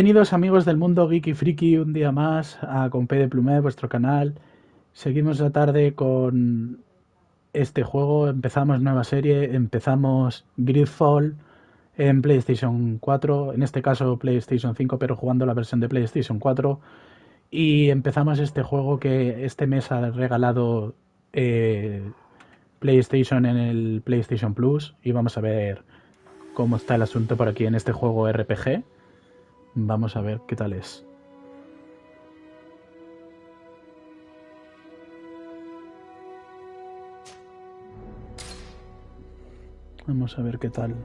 Bienvenidos amigos del mundo geek y friki un día más a Con P de Plumet, vuestro canal. Seguimos la tarde con este juego. Empezamos nueva serie, empezamos GreedFall en PlayStation 4, en este caso PlayStation 5, pero jugando la versión de PlayStation 4. Y empezamos este juego que este mes ha regalado PlayStation en el PlayStation Plus. Y vamos a ver cómo está el asunto por aquí en este juego RPG. Vamos a ver qué tal es. Vamos a ver qué tal.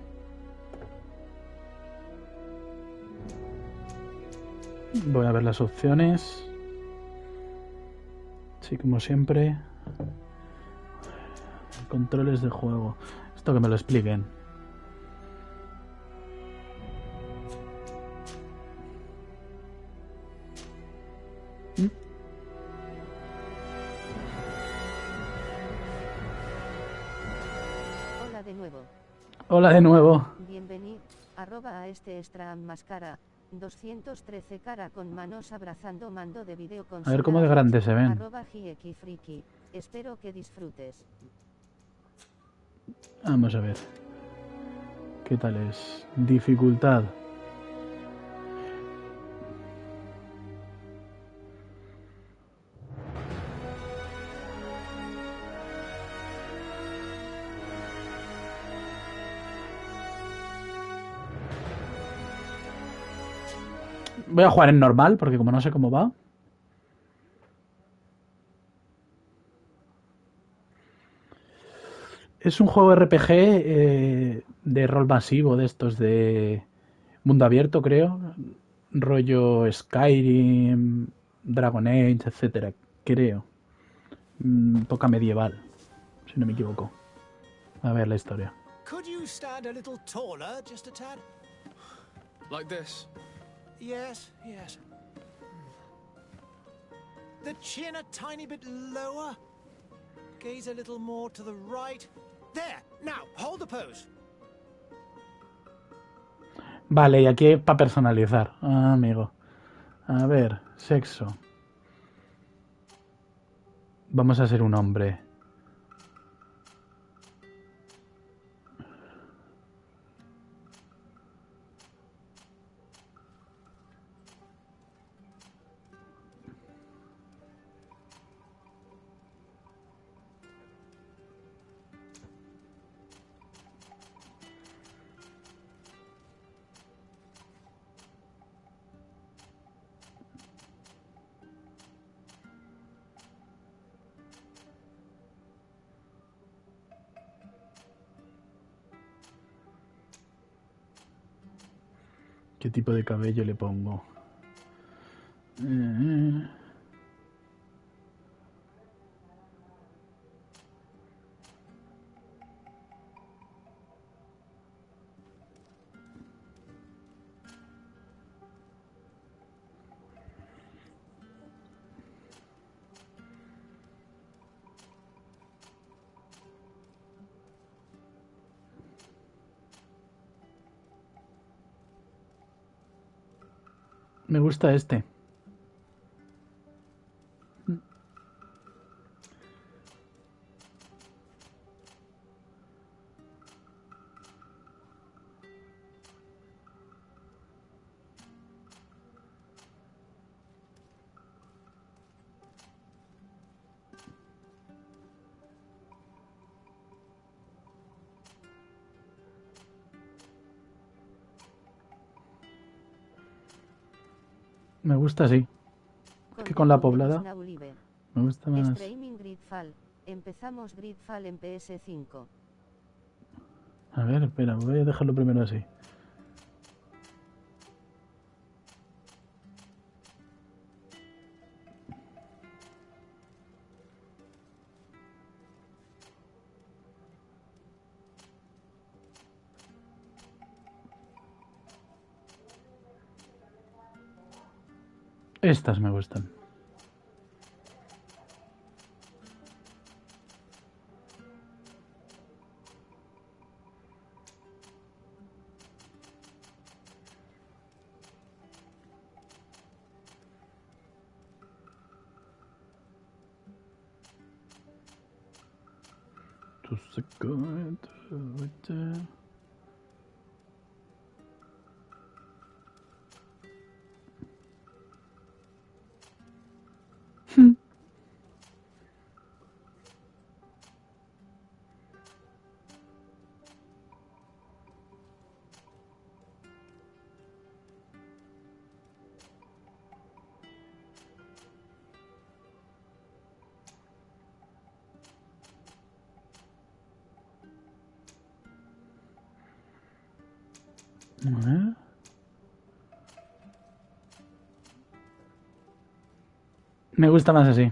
Voy a ver las opciones. Sí, como siempre. Controles de juego. Esto que me lo expliquen. Hola de nuevo. Hola de nuevo. Bienvenido, a este extra máscara, 213 cara con manos abrazando mando de A ver cómo de videoconsola, grande se ven. @jiekifriki. Espero que disfrutes. Vamos a ver. ¿Qué tal es? Dificultad. Voy a jugar en normal porque como no sé cómo va. Es un juego RPG de rol masivo, de estos de mundo abierto, creo. Rollo Skyrim, Dragon Age, etcétera. Creo. Toca medieval, si no me equivoco. A ver la historia. Could you stand a little taller, just a tad? Like this? Yes, yes. The chin a tiny bit lower. Gaze a little more to the right. There! Now, hold the pose. Vale, y aquí para personalizar. Ah, amigo. A ver, sexo. Vamos a ser un hombre. ¿Qué tipo de cabello le pongo? Me gusta este. Me gusta así. Es que con la poblada me gusta más. Streaming GreedFall. Empezamos GreedFall en PS5. A ver, espera, voy a dejarlo primero así. Estas me gustan. A ver. Me gusta más así.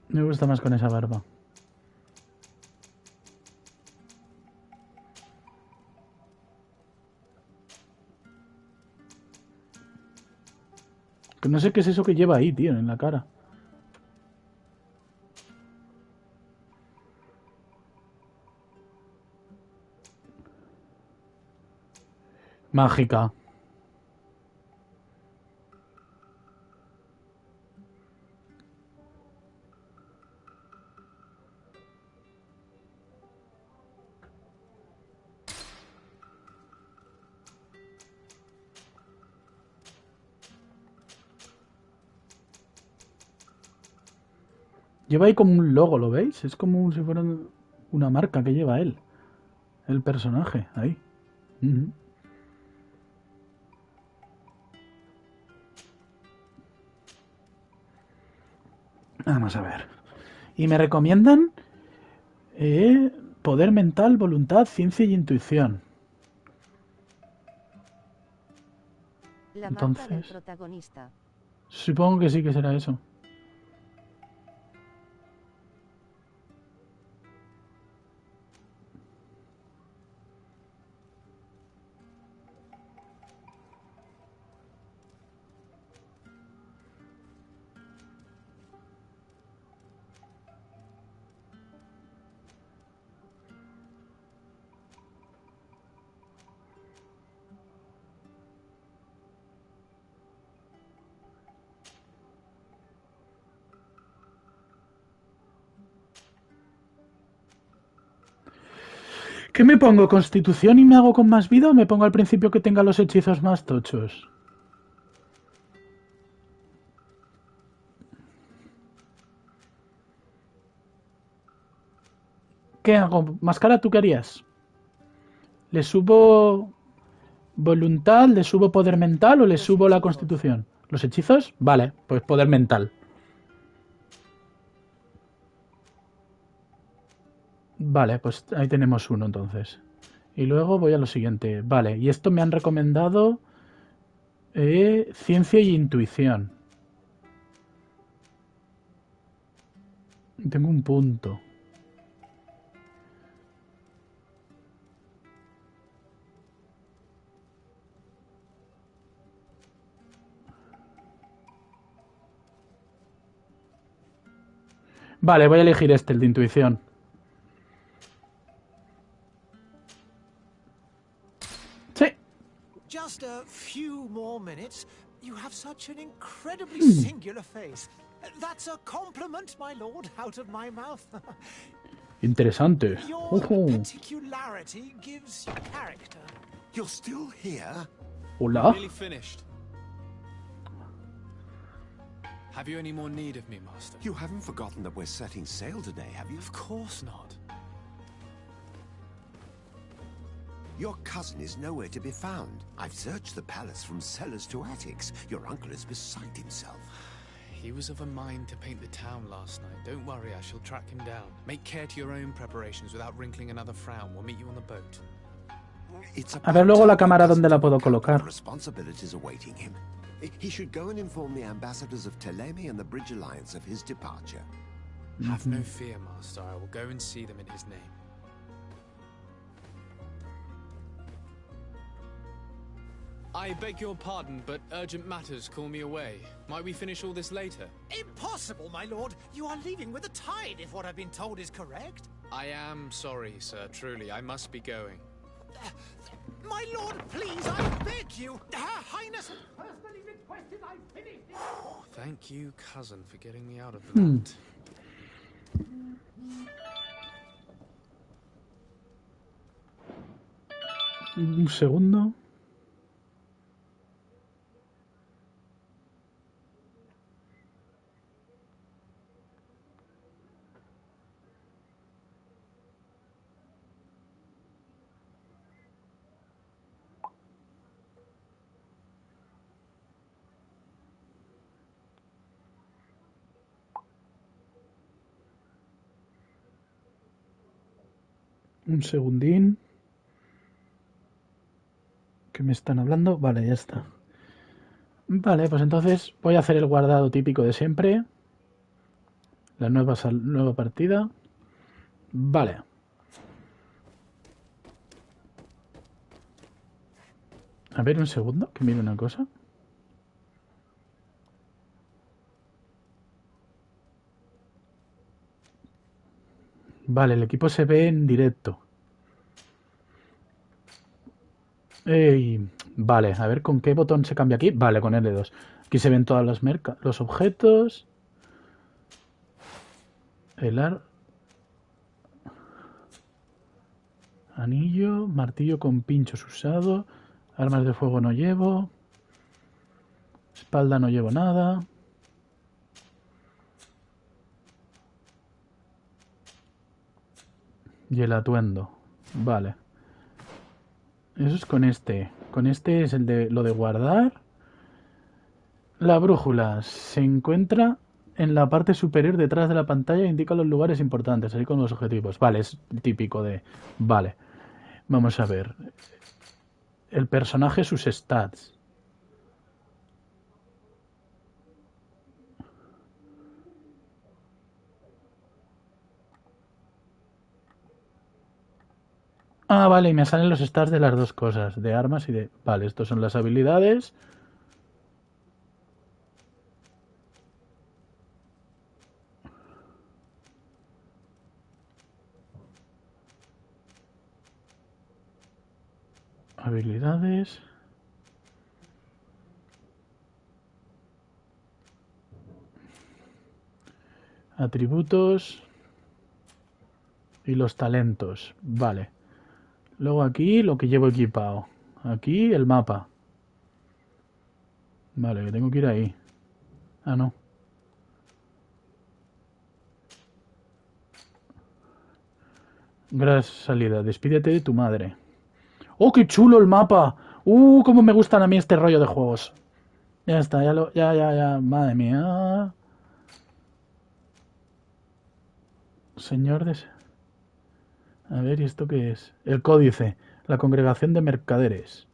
Me gusta más con esa barba. Que no sé qué es eso que lleva ahí, tío, en la cara. Mágica. Lleva ahí como un logo, ¿lo veis? Es como si fuera una marca que lleva él. El personaje, ahí. Vamos a ver. Y me recomiendan poder mental, voluntad, ciencia y intuición. La marca del Entonces, protagonista. supongo que sí que será eso. ¿Qué me pongo? ¿Constitución y me hago con más vida o me pongo al principio que tenga los hechizos más tochos? ¿Qué hago? ¿Máscara tú qué harías? ¿Le subo voluntad, le subo poder mental o le subo la constitución? ¿Los hechizos? Vale, pues poder mental. Vale, pues ahí tenemos uno entonces. Y luego voy a lo siguiente. Vale, y esto me han recomendado ciencia y intuición. Tengo un punto. Vale, voy a elegir este, el de intuición. Sí. Just a few more minutes. You have such an incredibly singular face. That's a compliment, my lord, out of my mouth. Interesante. Your particularity gives you character. You're still here? Hola. Really finished. Have you any more need of me, Master? You haven't forgotten that we're setting sail today, have you? Of course not. Your cousin is nowhere to be found. I've searched the palace from cellars to attics. Your uncle is beside himself. He was of a mind to paint the town last night. Don't worry, I shall track him down. Make care to your own preparations without wrinkling another frown. We'll meet you on the boat. A ver luego la cámara dónde la puedo colocar. Responsibilities awaiting him. He should go and inform the ambassadors of Ptolemy and the Bridge Alliance of his departure. Have no fear, Master. I will go and see them in his name. I beg your pardon, but urgent matters call me away. Might we finish all this later? Impossible, my lord. You are leaving with the tide, if what I've been told is correct. I am sorry, sir. Truly, I must be going. My lord, please, I beg you. Her Highness personally requested I finish this. Thank you, cousin, for getting me out of that. Un segundo. Un segundín. ¿Qué me están hablando? Vale, ya está. Vale, pues entonces voy a hacer el guardado típico de siempre. La nueva partida. Vale. A ver, un segundo, que mire una cosa. Vale, el equipo se ve en directo. Vale, a ver con qué botón se cambia aquí. Vale, con L2. Aquí se ven todos los objetos. Anillo, martillo con pinchos usado. Armas de fuego no llevo. Espalda no llevo nada. Y el atuendo. Vale. Eso es con este. Con este es lo de guardar. La brújula se encuentra en la parte superior detrás de la pantalla e indica los lugares importantes, así con los objetivos. Vale, es típico de... Vale. Vamos a ver. El personaje, sus stats. Ah, vale, y me salen los stats de las dos cosas, de armas y de... Vale, estos son las habilidades. Habilidades. Atributos. Y los talentos. Vale. Luego aquí lo que llevo equipado. Aquí el mapa. Vale, que tengo que ir ahí. Ah, no. Gran salida. Despídete de tu madre. ¡Oh, qué chulo el mapa! Cómo me gustan a mí este rollo de juegos. Ya está, ya. Madre mía. Señor de... A ver, ¿y esto qué es? El códice. La congregación de mercaderes.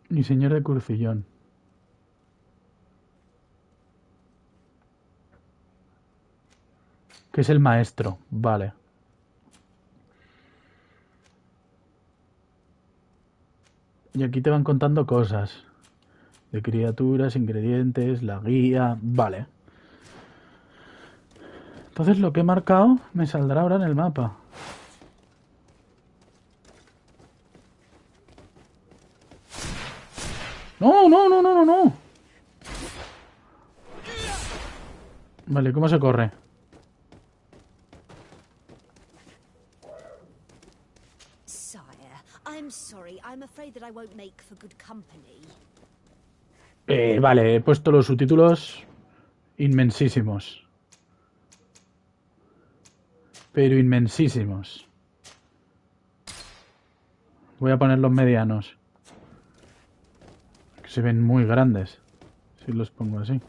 Y señor de Curcillón. Que es el maestro. Vale. Y aquí te van contando cosas. De criaturas, ingredientes, la guía... Vale. Entonces lo que he marcado me saldrá ahora en el mapa. No. Vale, ¿cómo se corre? Sire, I'm sorry. I'm afraid that I won't make for good company. Vale, he puesto los subtítulos inmensísimos. Pero inmensísimos. Voy a poner los medianos. Que se ven muy grandes. Si los pongo así.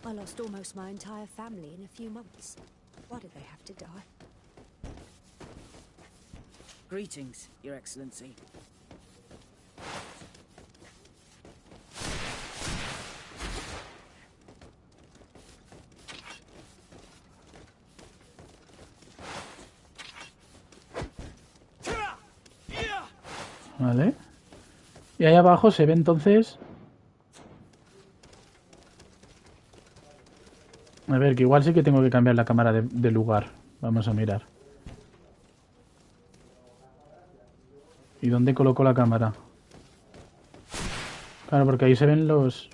I lost almost my entire family in a few months. Why did they have to die? Greetings, Your Excellency. Vale. Y ahí abajo se ve entonces... A ver, que igual sí que tengo que cambiar la cámara de lugar. Vamos a mirar. ¿Y dónde coloco la cámara? Claro, porque ahí se ven los...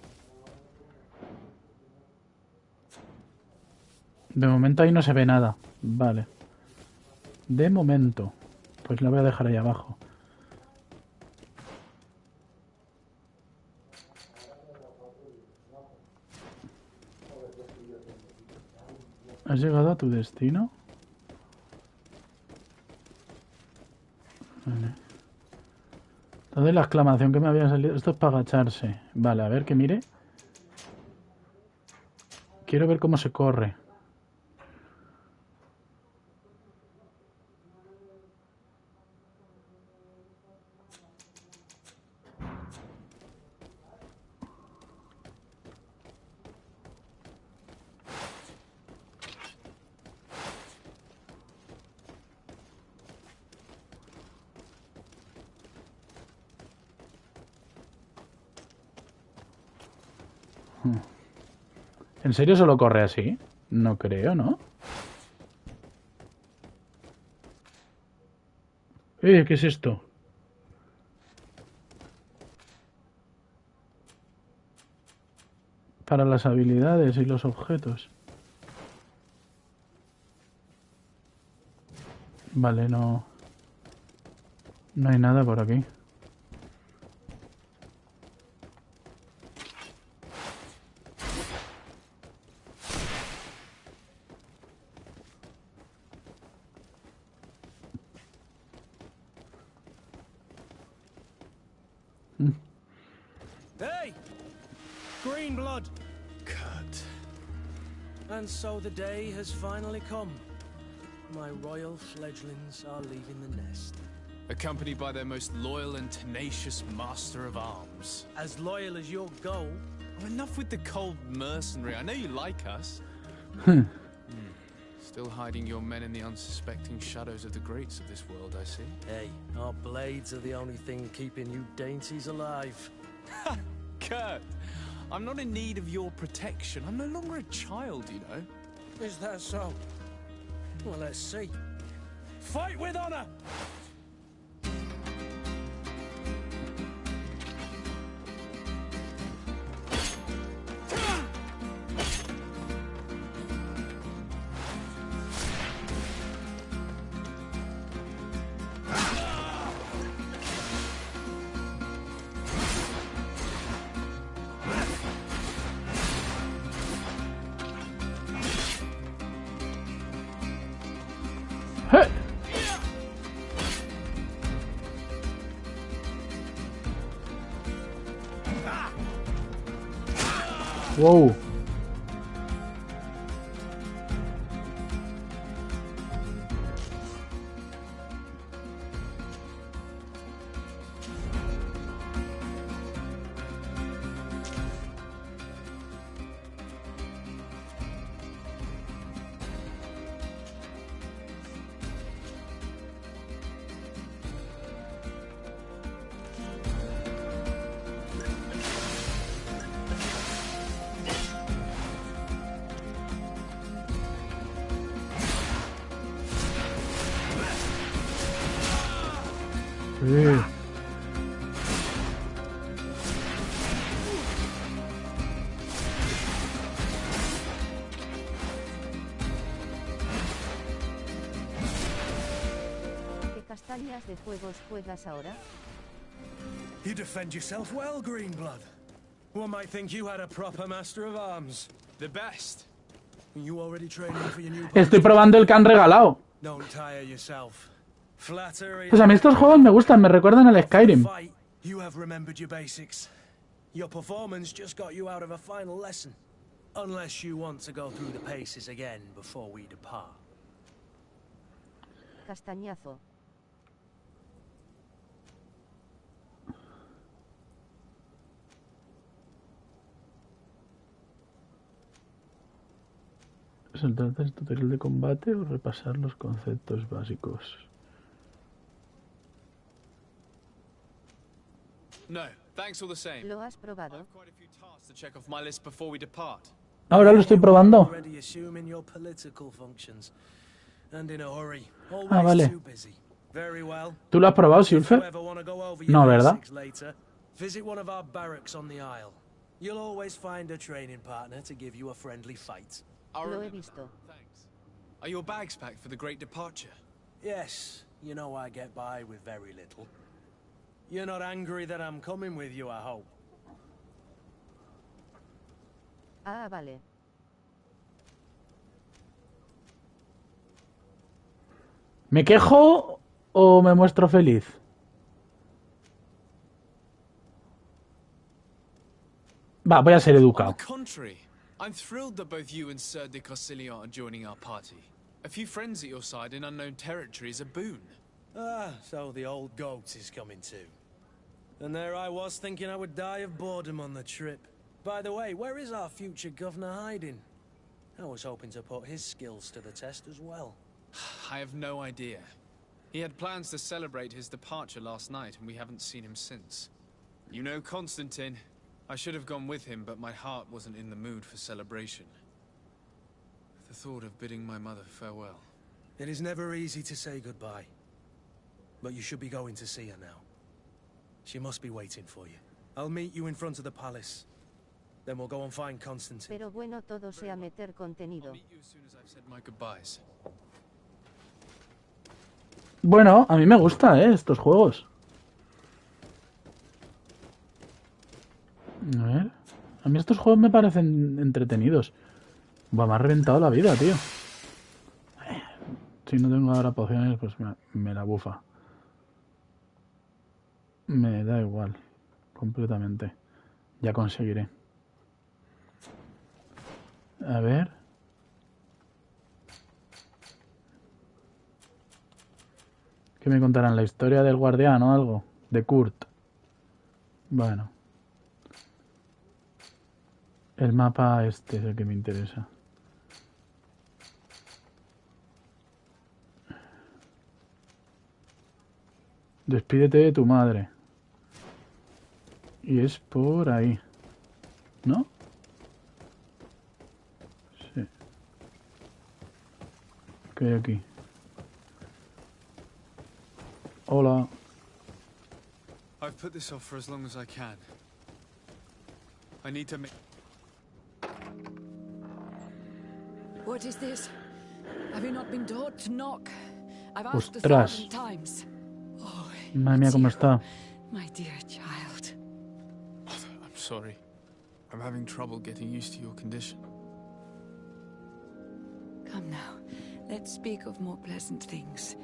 De momento ahí no se ve nada. Vale. De momento. Pues la voy a dejar ahí abajo. ¿Has llegado a tu destino? Vale. Entonces la exclamación que me había salido... Esto es para agacharse. Vale, a ver que mire. Quiero ver cómo se corre. ¿En serio solo corre así? No creo, ¿no? ¿Qué es esto? Para las habilidades y los objetos. Vale, no... No hay nada por aquí. Hey! Green blood! Kurt. And so the day has finally come. My royal fledglings are leaving the nest. Accompanied by their most loyal and tenacious master of arms. As loyal as you'll go. Oh, enough with the cold mercenary. I know you like us. Still hiding your men in the unsuspecting shadows of the greats of this world, I see. Hey, our blades are the only thing keeping you dainties alive. Kurt, I'm not in need of your protection. I'm no longer a child, you know. Is that so? Well, let's see. Fight with honor! ¡Eh! Wow. Sí. ¿Qué castañas de juegos juegas ahora? You defend yourself well, Greenblood. One might think you had a proper master of arms. The best. You already training for your new Estoy probando el que han regalado. Don't tire yourself. Flattery. Pues a mí estos juegos me gustan, me recuerdan al Skyrim. Fight, you have remembered your basics. Your performance just got you out of a final lesson. Unless you want to go through the paces again before we depart. Castañazo. ¿Saltarte el tutorial de combate o repasar los conceptos básicos? No, thanks all the same. ¿Lo has probado? I've quite a few tasks to check off my list before we depart. Ahora lo estoy probando. Already assuming your political functions. And in a hurry. Ah, Always vale. too busy. Very well. ¿Tú lo has probado, If you Silfer? ever want to go over your No, ¿verdad? basics later, visit one of our barracks on the Isle. You'll always find a training partner to give you a friendly fight. I'll Lo he remember. visto. Thanks. Are your bags packed for the great departure? Yes, you know I get by with very little. You're not angry that I'm coming with you, I hope. Ah, vale. ¿Me quejo o me muestro feliz? Va, voy a ser On educado. the contrary, I'm thrilled that both you and Sir de Corsilion are joining our party. A few friends at your side in unknown territory is a boon. Ah, so the old goat is coming too. And there I was thinking I would die of boredom on the trip. By the way, where is our future governor hiding? I was hoping to put his skills to the test as well. I have no idea. He had plans to celebrate his departure last night, and we haven't seen him since. You know Constantine. I should have gone with him, but my heart wasn't in the mood for celebration. The thought of bidding my mother farewell. It is never easy to say goodbye. But you should be going to see her now. She must be waiting for you. I'll meet you in front of the palace. Then we'll go and find Constantine. Pero bueno, todo sea meter contenido. I'll meet you as soon as I've said my goodbyes. Bueno, a mí me gusta, estos juegos. A ver. A mí estos juegos me parecen entretenidos. Buah, me ha reventado la vida, tío. Si no tengo ahora pociones, pues me la bufa. Me da igual. Completamente. Ya conseguiré. A ver. ¿Qué me contarán? ¿La historia del guardián o algo? De Kurt. Bueno. El mapa este es el que me interesa. Despídete de tu madre. Y es por ahí. ¿No? Sí. ¿Qué hay aquí? Hola. I've put this off for as long as I can. I need to make... What is this? Have you not been taught to knock? I've asked Ostras. 1,000 times. Oh, Madre mía, it's cómo you, está. my dear child. I'm sorry. I'm having trouble getting used to your condition. Come now, let's speak of more pleasant things.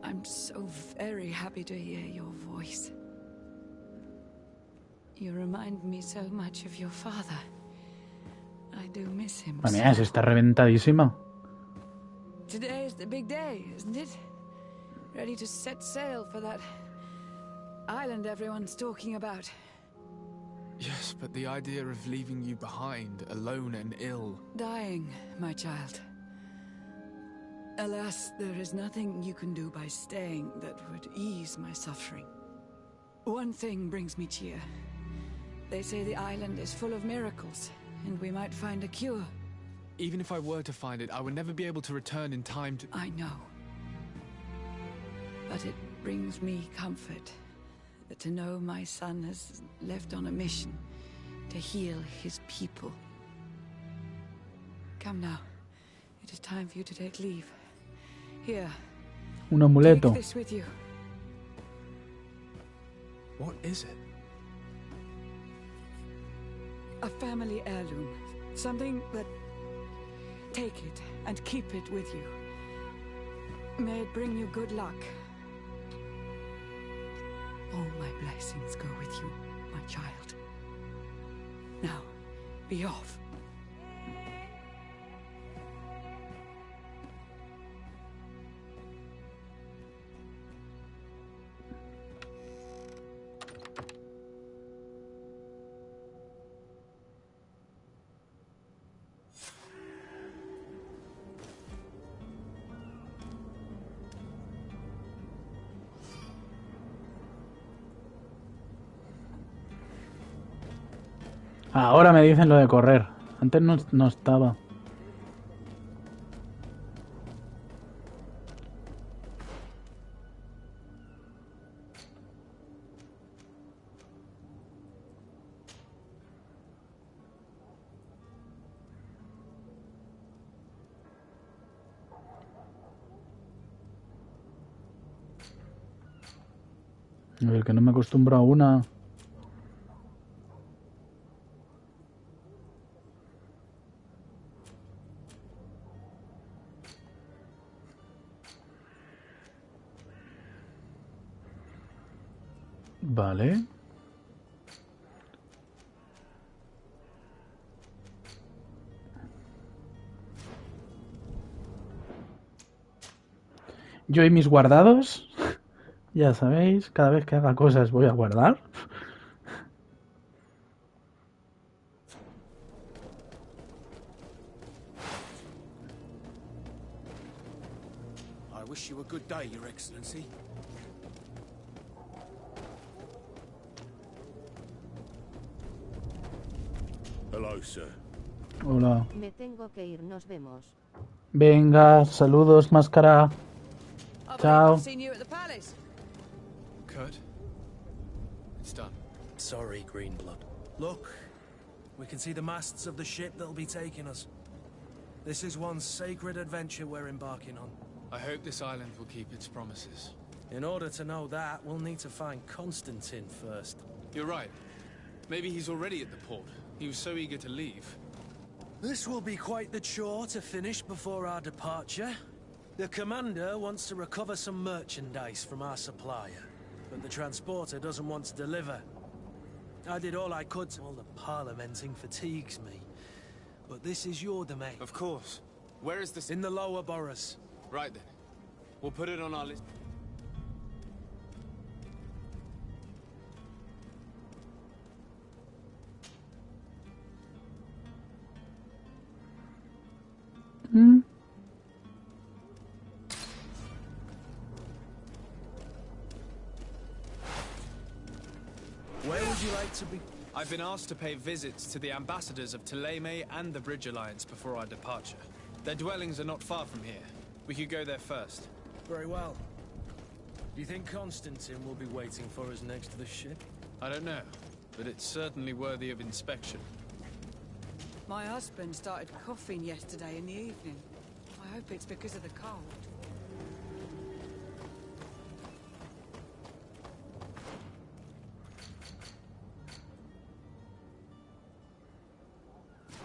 I'm so very happy to hear your voice. You remind me so much of your father. I do miss him. Madre mía, se está reventadísima. Today is the big day, isn't it? Ready to set sail for that island everyone's talking about. Yes, but the idea of leaving you behind, alone and ill... Dying, my child. Alas, there is nothing you can do by staying that would ease my suffering. One thing brings me cheer. They say the island is full of miracles, and we might find a cure. Even if I were to find it, I would never be able to return in time to... I know. But it brings me comfort to know my son has left on a mission to heal his people. Come now. It is time for you to take leave. Here. Un amuleto. Take this with you. What is it? A family heirloom. Something that... Take it and keep it with you. May it bring you good luck. All my blessings go with you, my child. Now, be off. Ahora me dicen lo de correr. Antes no estaba. A ver, que no me acostumbro a una. Vale. Yo y mis guardados. Ya sabéis, cada vez que haga cosas voy a guardar. I wish you a good day, Your Excellency. Hello, sir. Hola. Me tengo que ir, nos vemos. Venga, saludos, máscara. Chao. Kurt, it's done. Sorry, Greenblood. Look, we can see the masts of the ship that'll be taking us. This is one sacred adventure we're embarking on. I hope this island will keep its promises. In order to know that, we'll need to find Constantine first. You're right. Maybe he's already at the port. He was so eager to leave. This will be quite the chore to finish before our departure. The commander wants to recover some merchandise from our supplier, but the transporter doesn't want to deliver. I did all I could to... All the parliamenting fatigues me. But this is your domain. Of course. Where is this? In the lower boroughs. Right then. We'll put it on our list. Where would you like to be? I've been asked to pay visits to the ambassadors of Ptolemy and the Bridge Alliance before our departure. Their dwellings are not far from here. We could go there first. Very well. Do you think Constantine will be waiting for us next to the ship? I don't know, but it's certainly worthy of inspection. My husband started coughing yesterday in the evening. I hope it's because of the cold.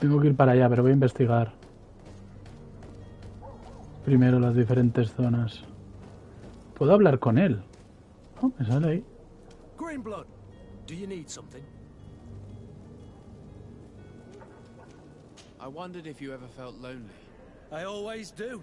Tengo que ir para allá, pero voy a investigar primero las diferentes zonas. ¿Puedo hablar con él? Oh, me sale ahí. Greenblood, do you need something? I wondered if you ever felt lonely. I always do.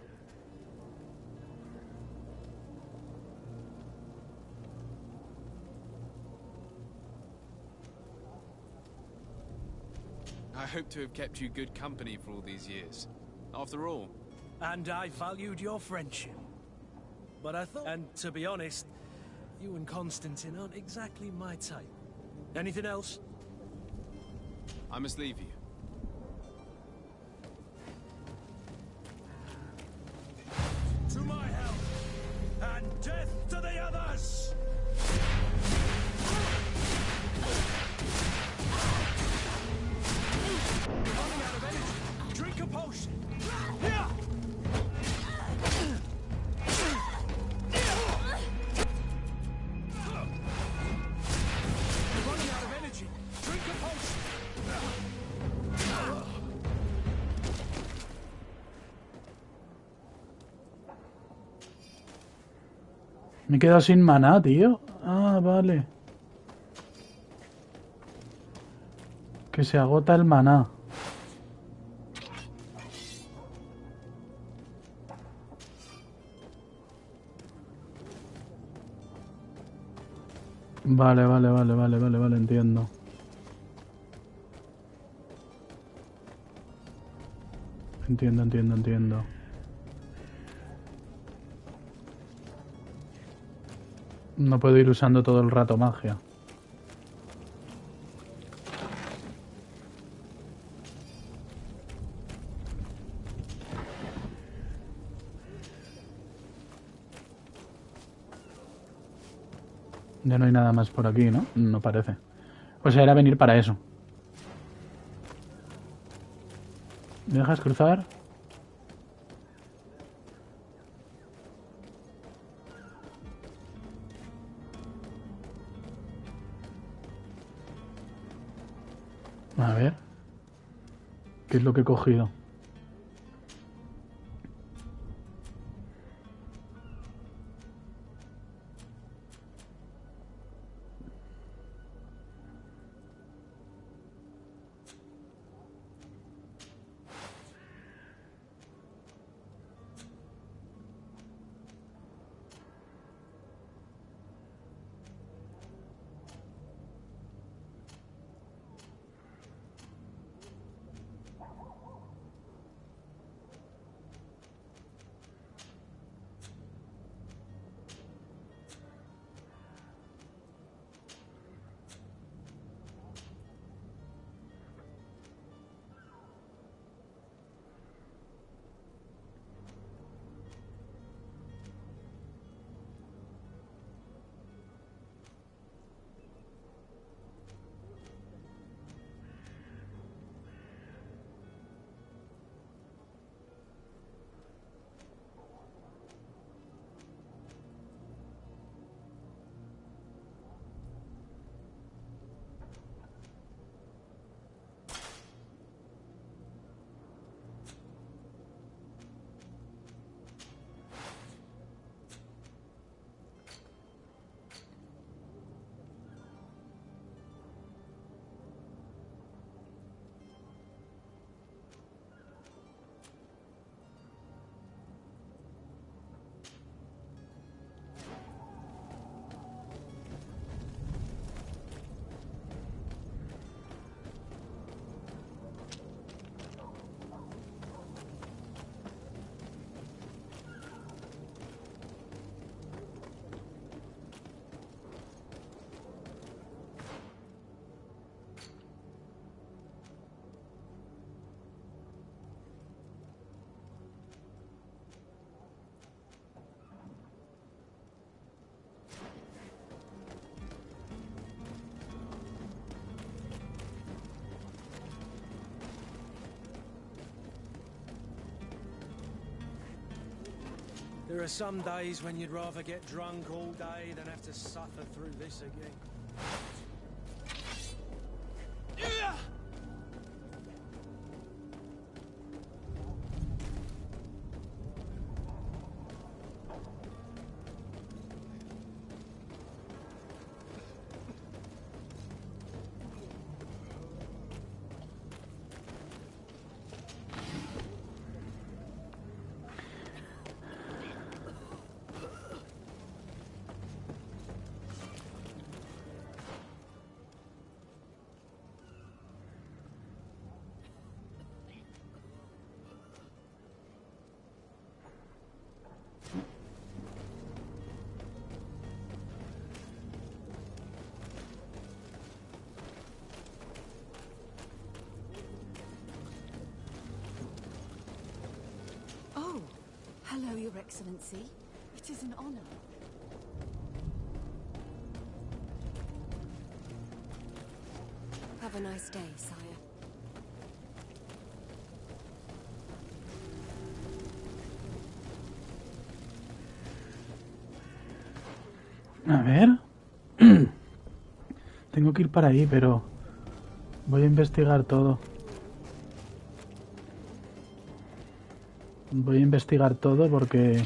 I hope to have kept you good company for all these years. After all. And I valued your friendship. But I thought... And to be honest, you and Constantine aren't exactly my type. Anything else? I must leave you. To my help! And death to the others! Running out of energy. Drink a potion. Here! Running out of energy. Drink a potion. Me he quedado sin maná, tío. Ah, vale. Que se agota el maná. Vale, entiendo. Entiendo. No puedo ir usando todo el rato magia. Ya no hay nada más por aquí, ¿no? No parece. O sea, era venir para eso. ¿Me dejas cruzar? A ver. ¿Qué es lo que he cogido? There are some days when you'd rather get drunk all day than have to suffer through this again. Hello, Your Excellency. It is an honor. Have a nice day, sire. A ver. Tengo que ir para ahí, pero voy a investigar todo. Voy a investigar todo porque...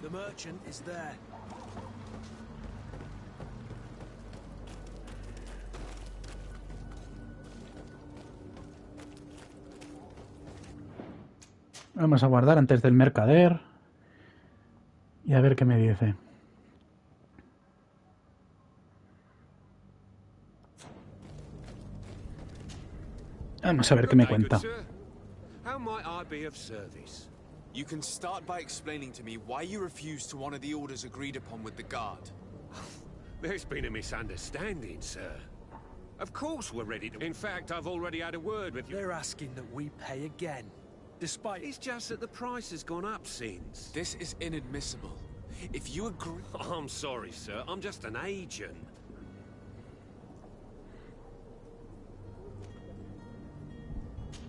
The merchant is there. Vamos a guardar antes del mercader y a ver qué me dice. Vamos a ver qué me cuenta. How might I be of service? You can start by explaining to me why you refused to honor the orders agreed upon with the guard. There's been a misunderstanding, sir. Of course we're ready to... In fact, I've already had a word with you. They're asking that we pay again. Despite... It's just that the price has gone up since. This is inadmissible. If you agree... I'm sorry, sir. I'm just an agent.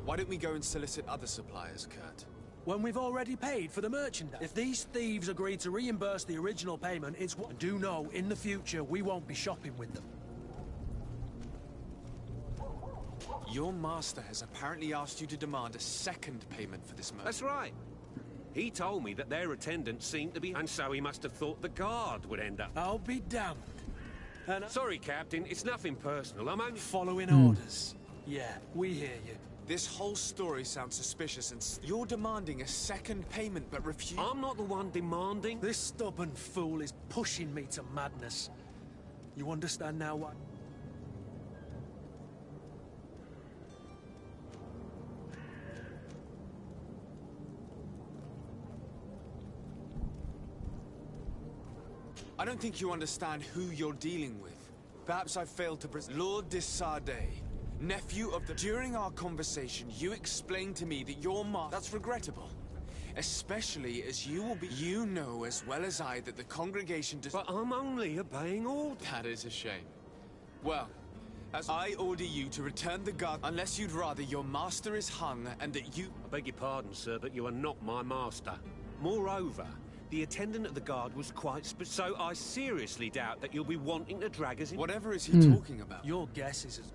Why don't we go and solicit other suppliers, Kurt? When we've already paid for the merchandise. If these thieves agree to reimburse the original payment, it's what... Do know, in the future, we won't be shopping with them. Your master has apparently asked you to demand a second payment for this merchant. That's right. He told me that their attendants seemed to be... And so he must have thought the guard would end up... I'll be damned. And Sorry, Captain. It's nothing personal. I'm only... Following orders. Yeah, we hear you. This whole story sounds suspicious, and you're demanding a second payment but refuse... I'm not the one demanding. This stubborn fool is pushing me to madness. You understand now what... I don't think you understand who you're dealing with. Perhaps I failed to present... Lord de Sardet, nephew of the... During our conversation, you explained to me that your master... That's regrettable. Especially as you will be... You know as well as I that the congregation does... But I'm only obeying orders. That is a shame. Well, as I order you to return the guard... Unless you'd rather your master is hung and that you... I beg your pardon, sir, but you are not my master. Moreover, the attendant of the guard was quite so I seriously doubt that you'll be wanting to drag us in... Whatever is he talking about? Your guess is as...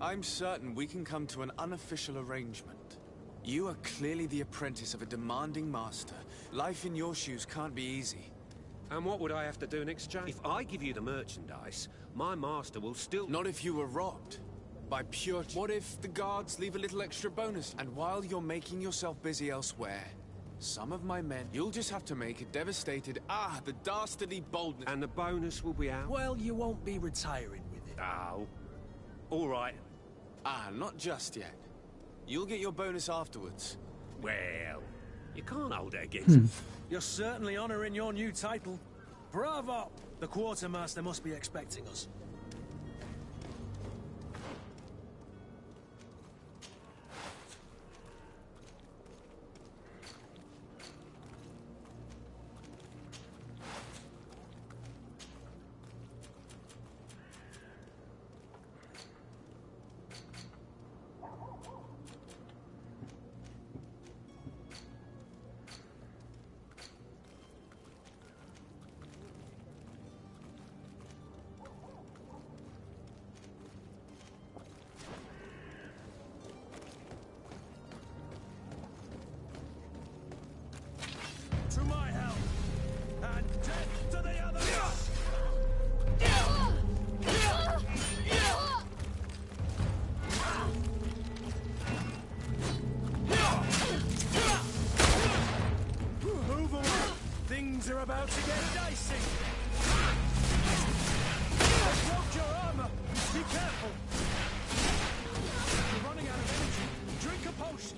I'm certain we can come to an unofficial arrangement. You are clearly the apprentice of a demanding master. Life in your shoes can't be easy. And what would I have to do in exchange? If I give you the merchandise, my master will still... Not if you were robbed. By pure... What if the guards leave a little extra bonus? And while you're making yourself busy elsewhere, some of my men... You'll just have to make a devastated... the dastardly boldness... And the bonus will be out? Well, you won't be retiring with it. Oh. All right. Not just yet. You'll get your bonus afterwards. Well, you can't hold it against me. You're certainly honoring your new title. Bravo! The quartermaster must be expecting us. To my help, and death to the others! Move away! Things are about to get dicey! I broke your armor! Be careful! You're running out of energy. Drink a potion!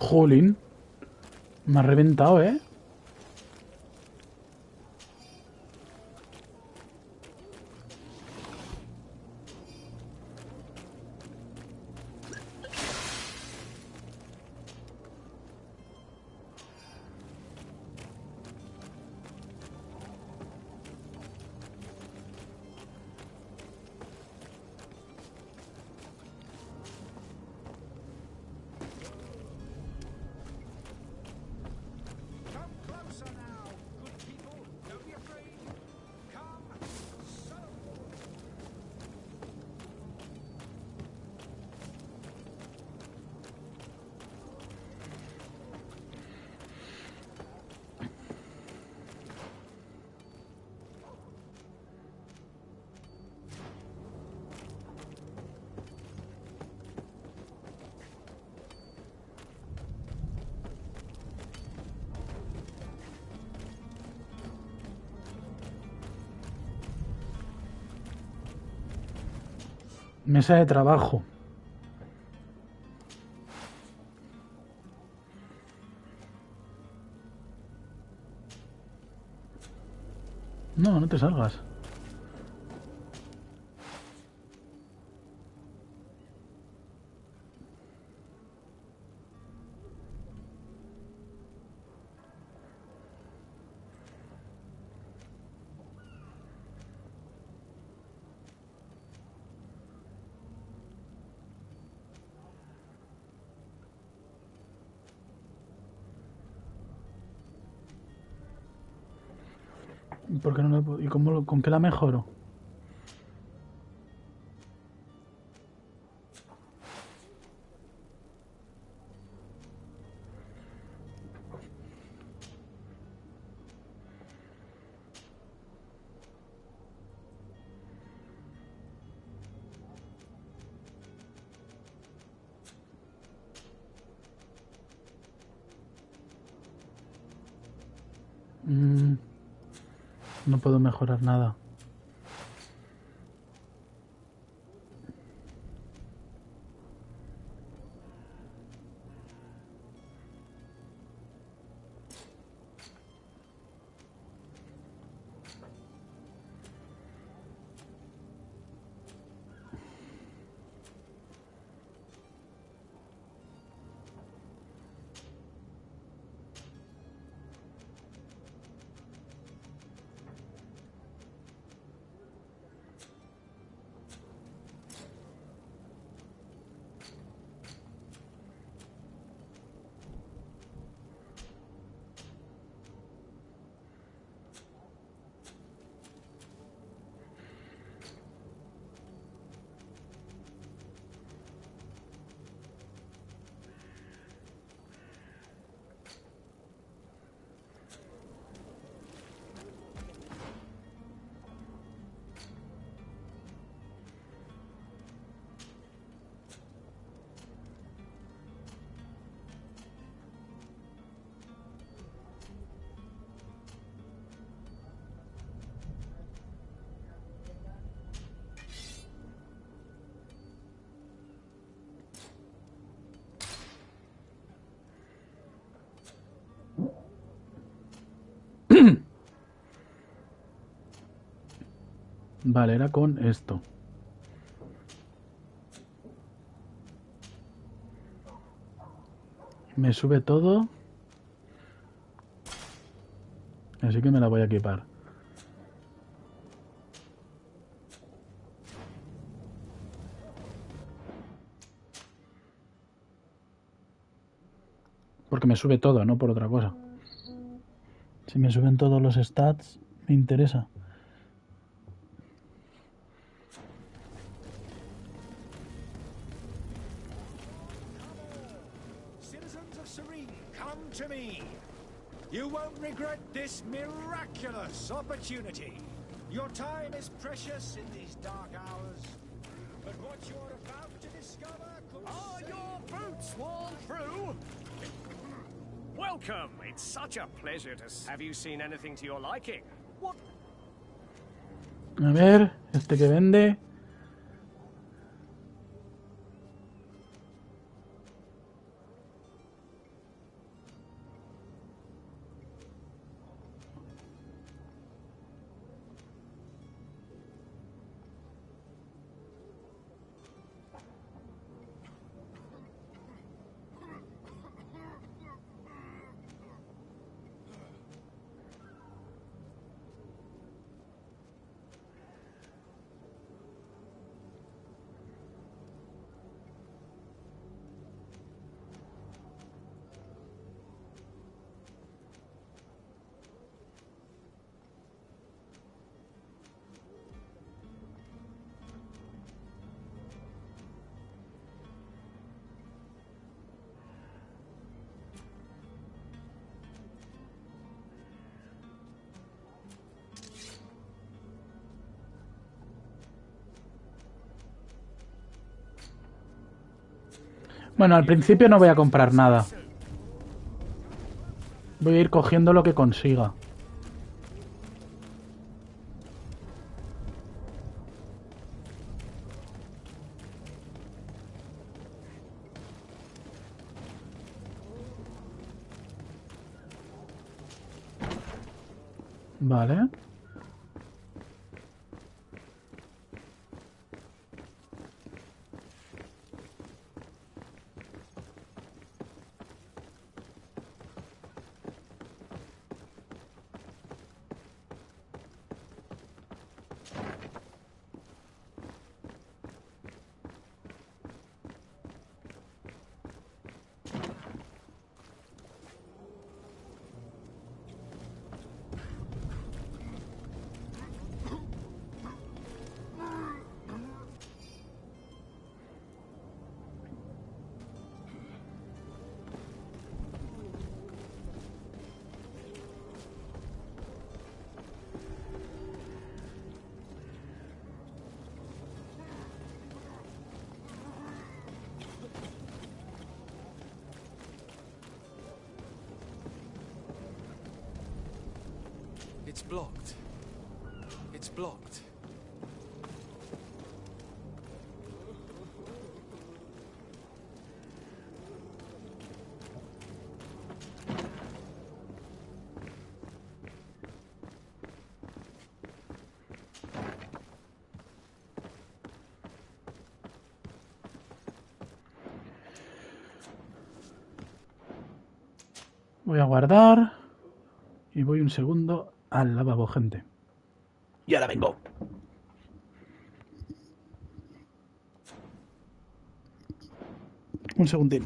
Jolín. Me ha reventado, ¿eh? Mesa de trabajo. No, no te salgas. ¿Y por qué no le puedo? ¿Y con qué la mejoro? No puedo mejorar nada. Vale, era con esto. Me sube todo. Así que me la voy a equipar. Porque me sube todo, no por otra cosa. Si me suben todos los stats, me interesa. Citizens of Serie, come to me. You won't regret this miraculous opportunity. Your time is precious in these dark hours. But what you're about to discover could Are your boots worn through? Welcome. It's such a pleasure to... Have you seen anything to your liking? What? A ver, este que vende. Bueno, al principio no voy a comprar nada. Voy a ir cogiendo lo que consiga. Vale. It's blocked. It's blocked. Voy a guardar. Y voy un segundo al lavabo, gente. Y ahora vengo. Un segundín.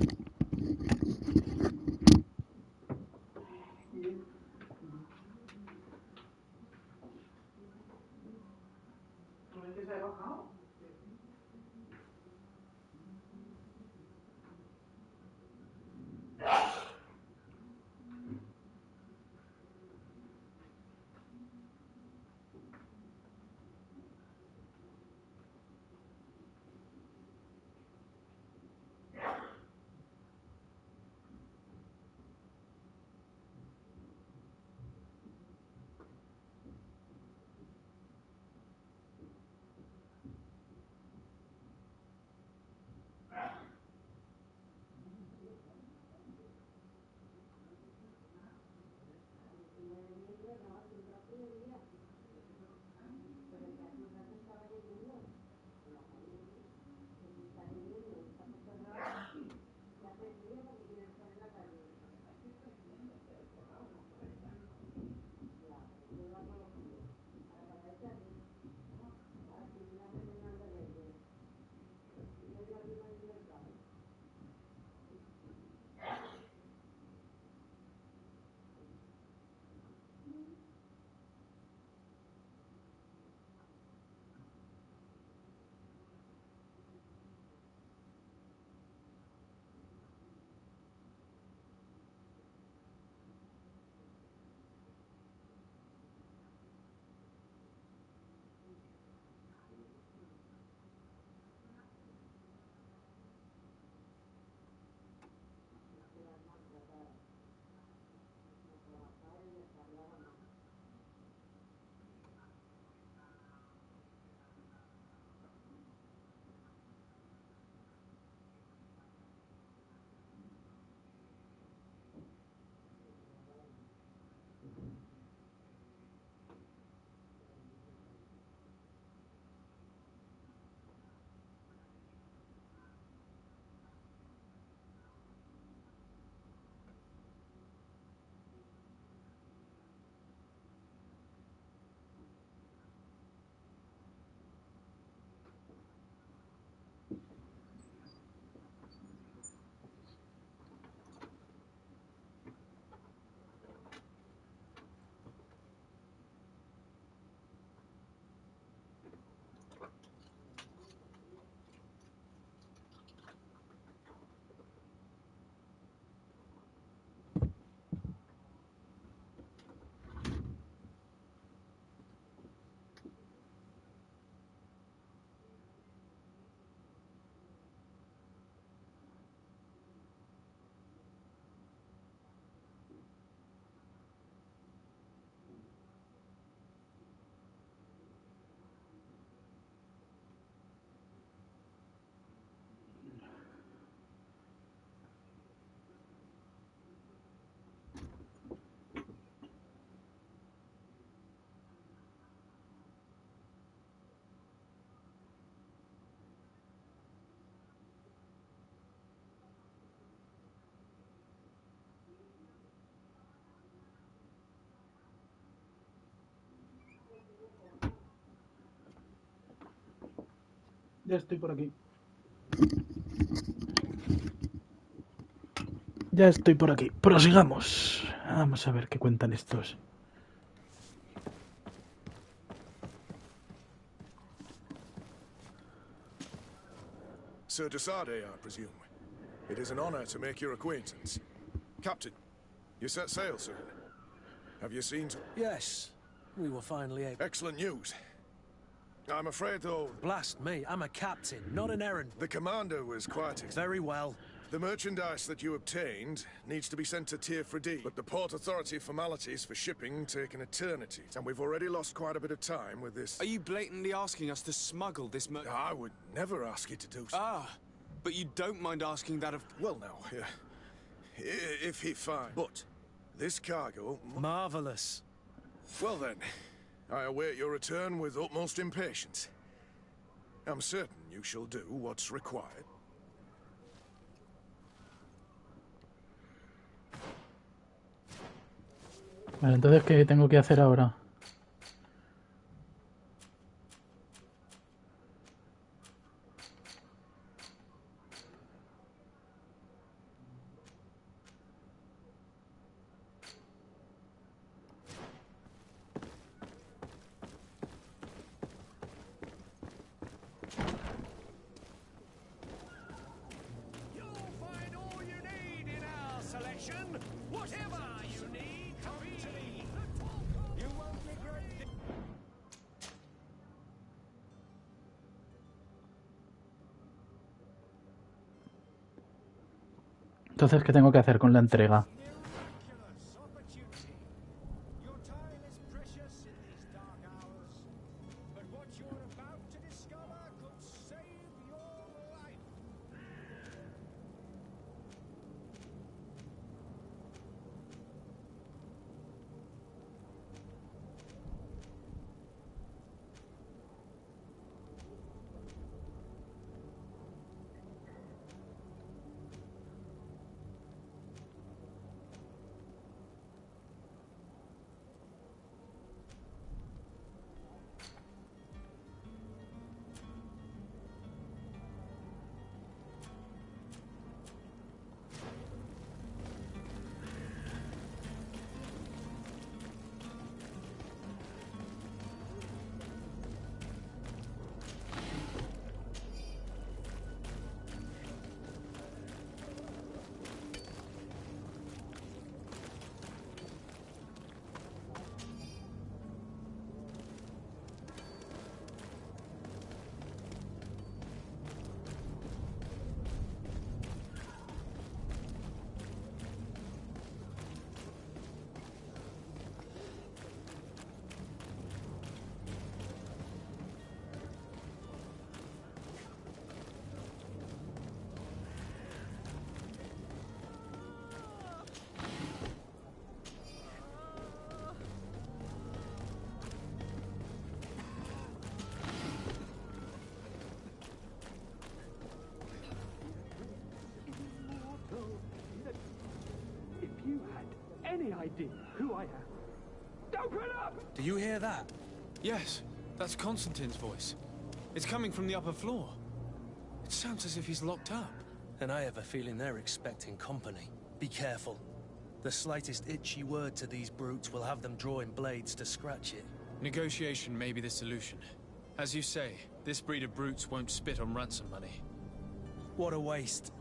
Ya estoy por aquí. Ya estoy por aquí. Prosigamos. Vamos a ver qué cuentan estos. Sir Desarde, I presume. It is an honor to make your acquaintance. Captain, you set sail soon. Have you seen... Yes, we were finally able... Excellent news. I'm afraid, though... Blast me, I'm a captain, not an errand. The commander was quite... Very well. The merchandise that you obtained needs to be sent to Tier 3D, but the Port Authority formalities for shipping take an eternity, and we've already lost quite a bit of time with this... Are you blatantly asking us to smuggle this I would never ask you to do so. Ah, but you don't mind asking that of... Well, no, if he finds... But this cargo... Marvelous. Well then, I await your return with utmost impatience. I'm certain you shall do what's required. Vale, entonces, ¿qué tengo que hacer ahora? Entonces, ¿qué tengo que hacer con la entrega? Idea who I am. Open up! Do you hear that? Yes, that's Constantine's voice. It's coming from the upper floor. It sounds as if he's locked up. And I have a feeling they're expecting company. Be careful. The slightest itchy word to these brutes will have them drawing blades to scratch it. Negotiation may be the solution. As you say, this breed of brutes won't spit on ransom money. What a waste.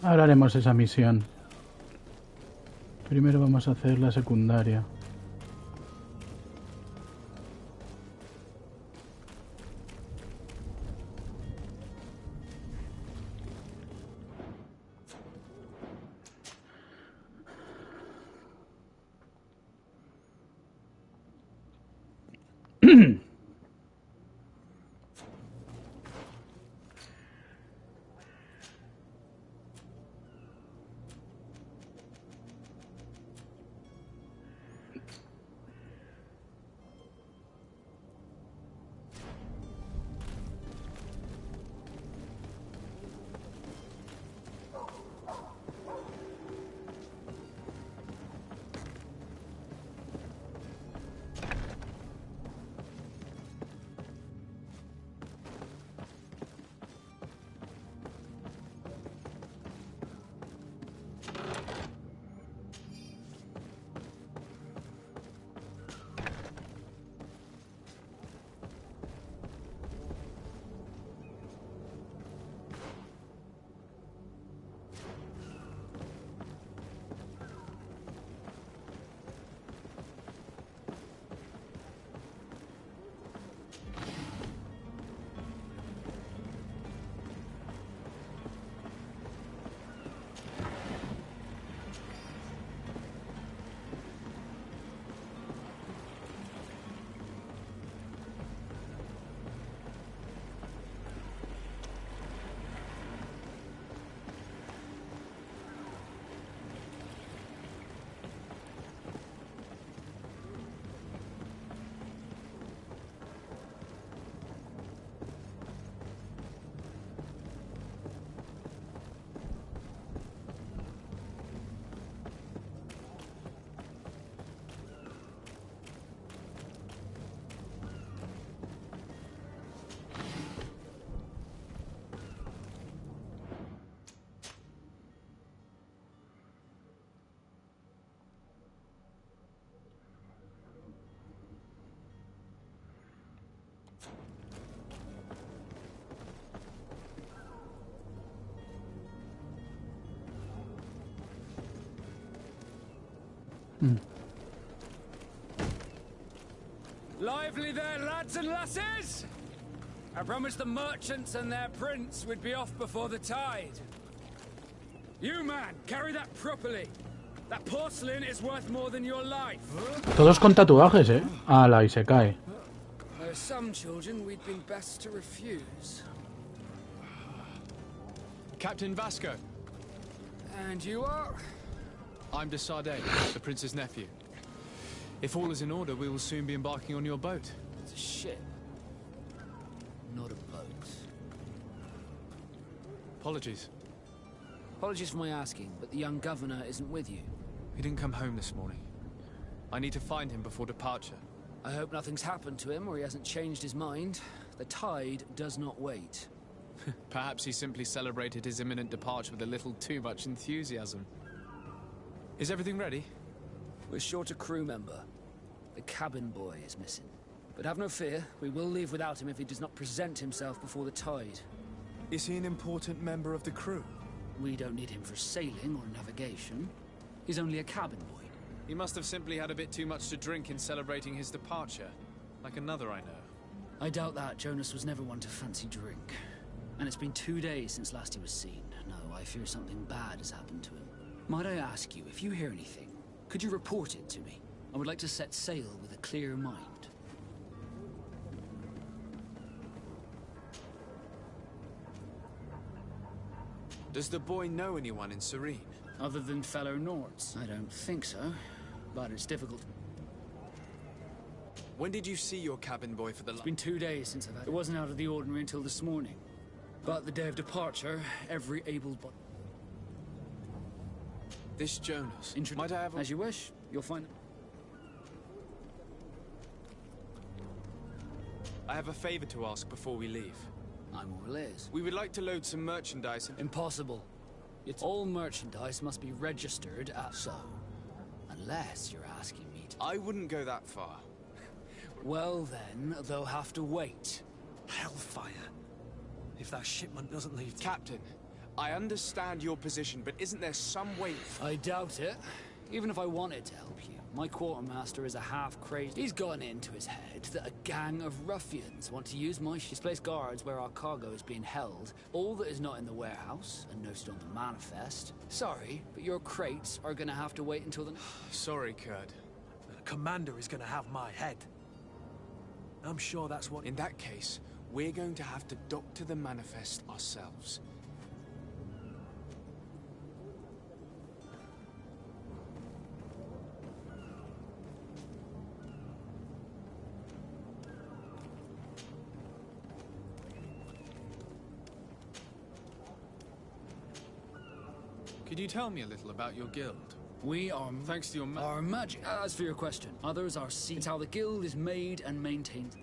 Ahora haremos esa misión. Primero vamos a hacer la secundaria. Lively there, lads and lasses! I promised the merchants and their prince we'd be off before the tide. You, man, carry that properly. That porcelain is worth more than your life. Todos con tatuajes, Ala, y se cae. There are some children we'd been best to refuse. Captain Vasco. And you are? I'm de Sardet, the prince's nephew. If all is in order, we will soon be embarking on your boat. It's a ship, not a boat. Apologies. Apologies for my asking, but the young governor isn't with you. He didn't come home this morning. I need to find him before departure. I hope nothing's happened to him or he hasn't changed his mind. The tide does not wait. Perhaps he simply celebrated his imminent departure with a little too much enthusiasm. Is everything ready? We're short a crew member. The cabin boy is missing. But have no fear, we will leave without him if he does not present himself before the tide. Is he an important member of the crew? We don't need him for sailing or navigation. He's only a cabin boy. He must have simply had a bit too much to drink in celebrating his departure. Like another I know. I doubt that. Jonas was never one to fancy drink. And it's been 2 days since last he was seen. No, I fear something bad has happened to him. Might I ask you, if you hear anything, could you report it to me? I would like to set sail with a clear mind. Does the boy know anyone in Serie? Other than fellow Nords? I don't think so, but it's difficult. When did you see your cabin boy for the last? It's been 2 days since I've had it. It wasn't out of the ordinary until this morning. But the day of departure, every able-bodied... This Jonas. Might I have a... As you wish. You'll find... I have a favor to ask before we leave. I'm all ears. We would like to load some merchandise and... Impossible. All merchandise must be registered at... So, unless you're asking me to... I wouldn't go that far. Well then, they'll have to wait. Hellfire. If that shipment doesn't leave... Captain, I understand your position, but isn't there some way... I doubt it. Even if I wanted to help you. My quartermaster is a half-crazy. He's gotten into his head that a gang of ruffians want to use my ship. He's placed guards where our cargo is being held. All that is not in the warehouse, and noted on the manifest. Sorry, but your crates are gonna have to wait until the... Sorry, Kurt. The commander is gonna have my head. I'm sure that's what... In that case, we're going to have to doctor the manifest ourselves. Could you tell me a little about your guild? We are... Thanks to your our magic. As for your question, others are it's how the guild is made and maintained.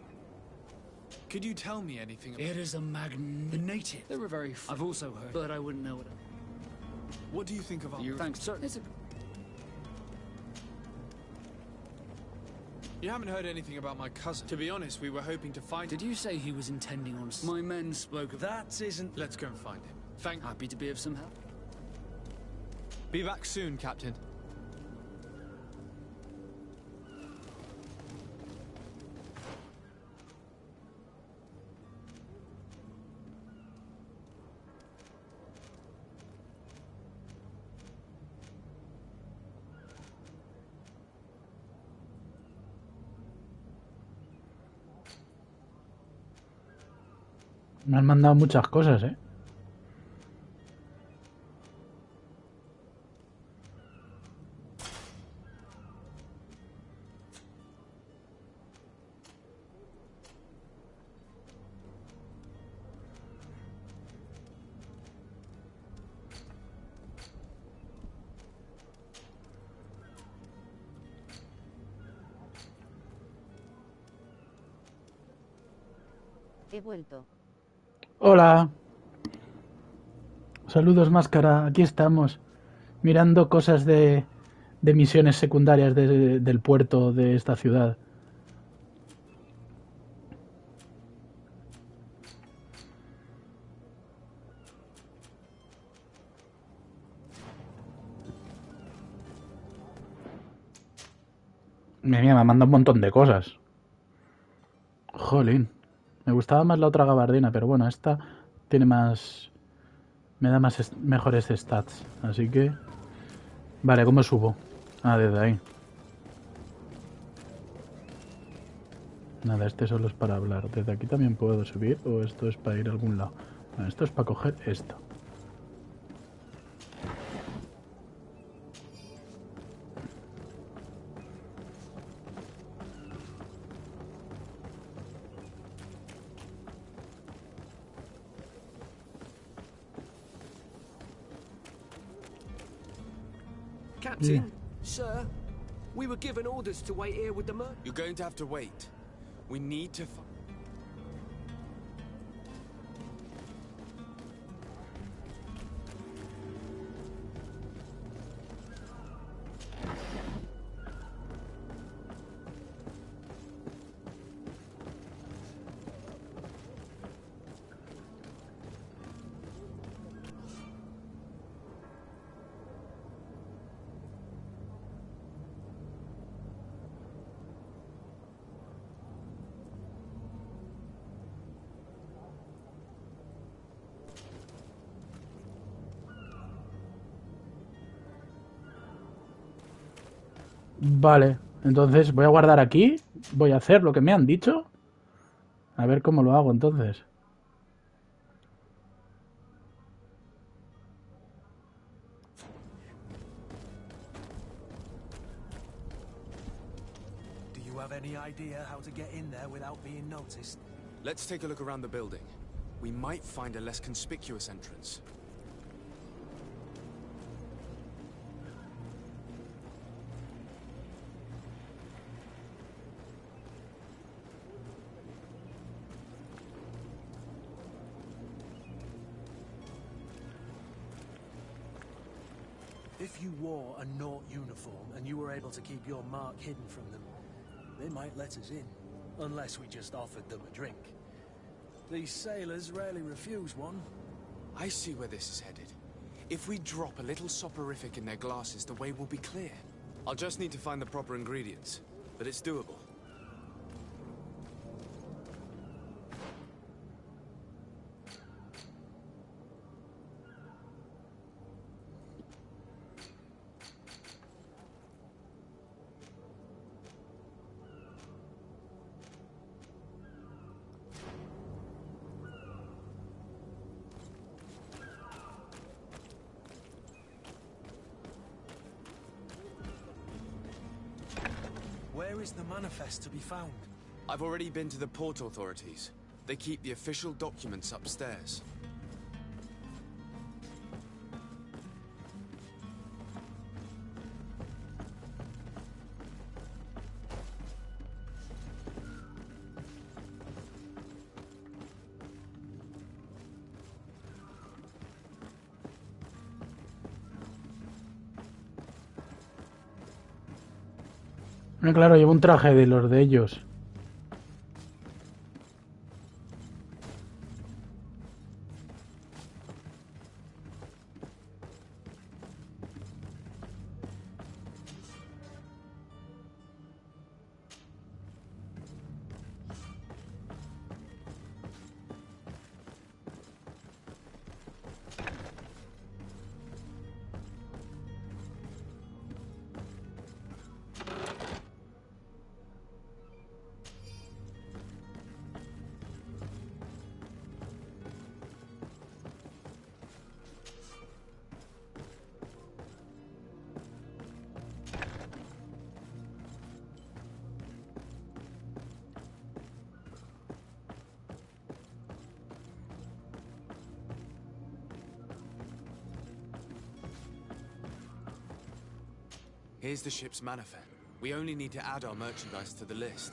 Could you tell me anything about... It is a the native. They were very... I've also heard, but I wouldn't know it. What do you think of our... Thanks, sir. You haven't heard anything about my cousin. To be honest, we were hoping to find... Did you say he was intending on... My men spoke of... That isn't... Let's go and find him. Happy to be of some help. Be back soon, Captain. Me han mandado muchas cosas, ¿eh? He vuelto. Hola. Saludos, máscara. Aquí estamos. Mirando cosas de misiones secundarias del puerto de esta ciudad. Mira, me manda un montón de cosas. Jolín. Me gustaba más la otra gabardina, pero bueno, esta tiene más... Me da mejores stats, así que... Vale, ¿cómo subo? Ah, desde ahí. Nada, este solo es para hablar. ¿Desde aquí también puedo subir o esto es para ir a algún lado? Bueno, esto es para coger esto. Captain, sir, we were given orders to wait here with the merc. You're going to have to wait. We need to... Vale, entonces voy a guardar aquí. Voy a hacer lo que me han dicho. A ver cómo lo hago entonces. Do you have any idea how to get in there without being noticed? Let's take a look around the building. We might find a less conspicuous entrance. If you wore a Naut uniform and you were able to keep your mark hidden from them, they might let us in, unless we just offered them a drink. These sailors rarely refuse one. I see where this is headed. If we drop a little soporific in their glasses, the way will be clear. I'll just need to find the proper ingredients, but it's doable. Where is the manifest to be found? I've already been to the port authorities. They keep the official documents upstairs. No, claro, llevo un traje de los de ellos. Here's the ship's manifest. We only need to add our merchandise to the list.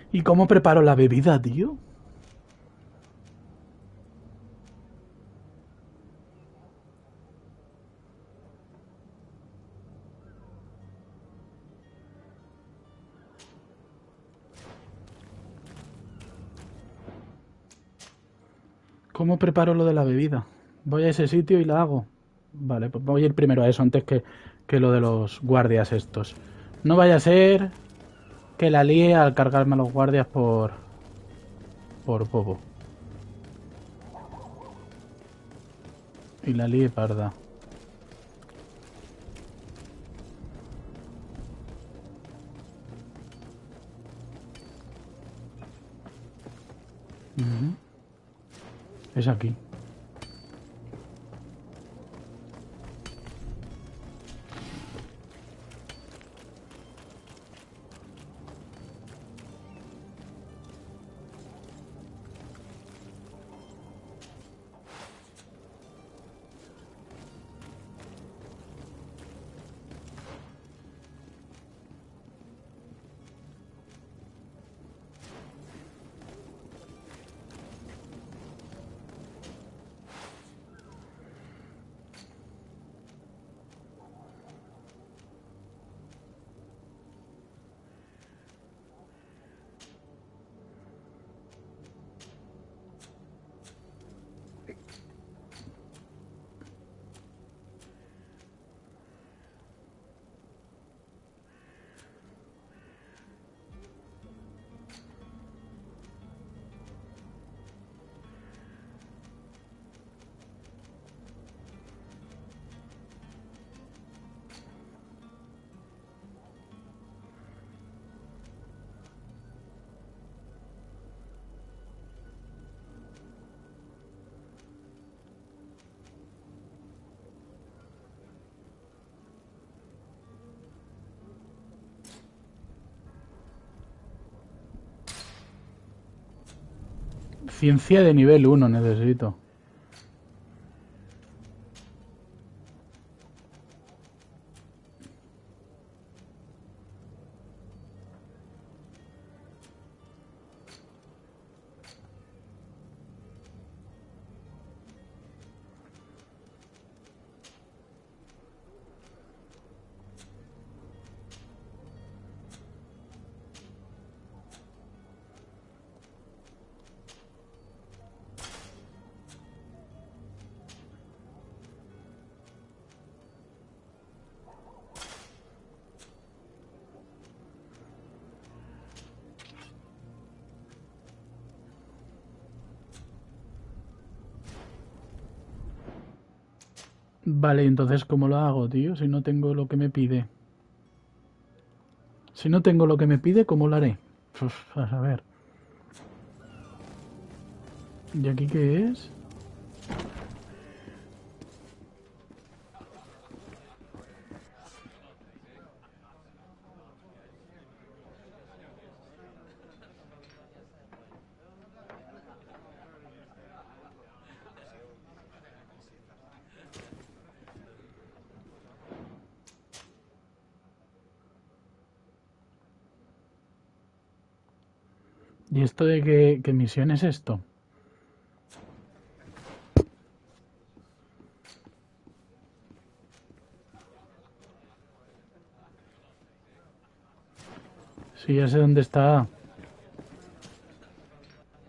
¿Y cómo preparo la bebida, tío? ¿Cómo preparo lo de la bebida? Voy a ese sitio y la hago. Vale, pues voy a ir primero a eso antes que lo de los guardias estos. No vaya a ser que la líe al cargarme a los guardias por bobo. Y la líe parda. Es aquí. Ciencia de nivel 1 necesito. Vale, entonces ¿cómo lo hago, tío? Si no tengo lo que me pide. Si no tengo lo que me pide, ¿cómo lo haré? Uf, a saber. ¿Y aquí qué es? ¿Y esto de qué misión es esto? Sí, ya sé dónde está.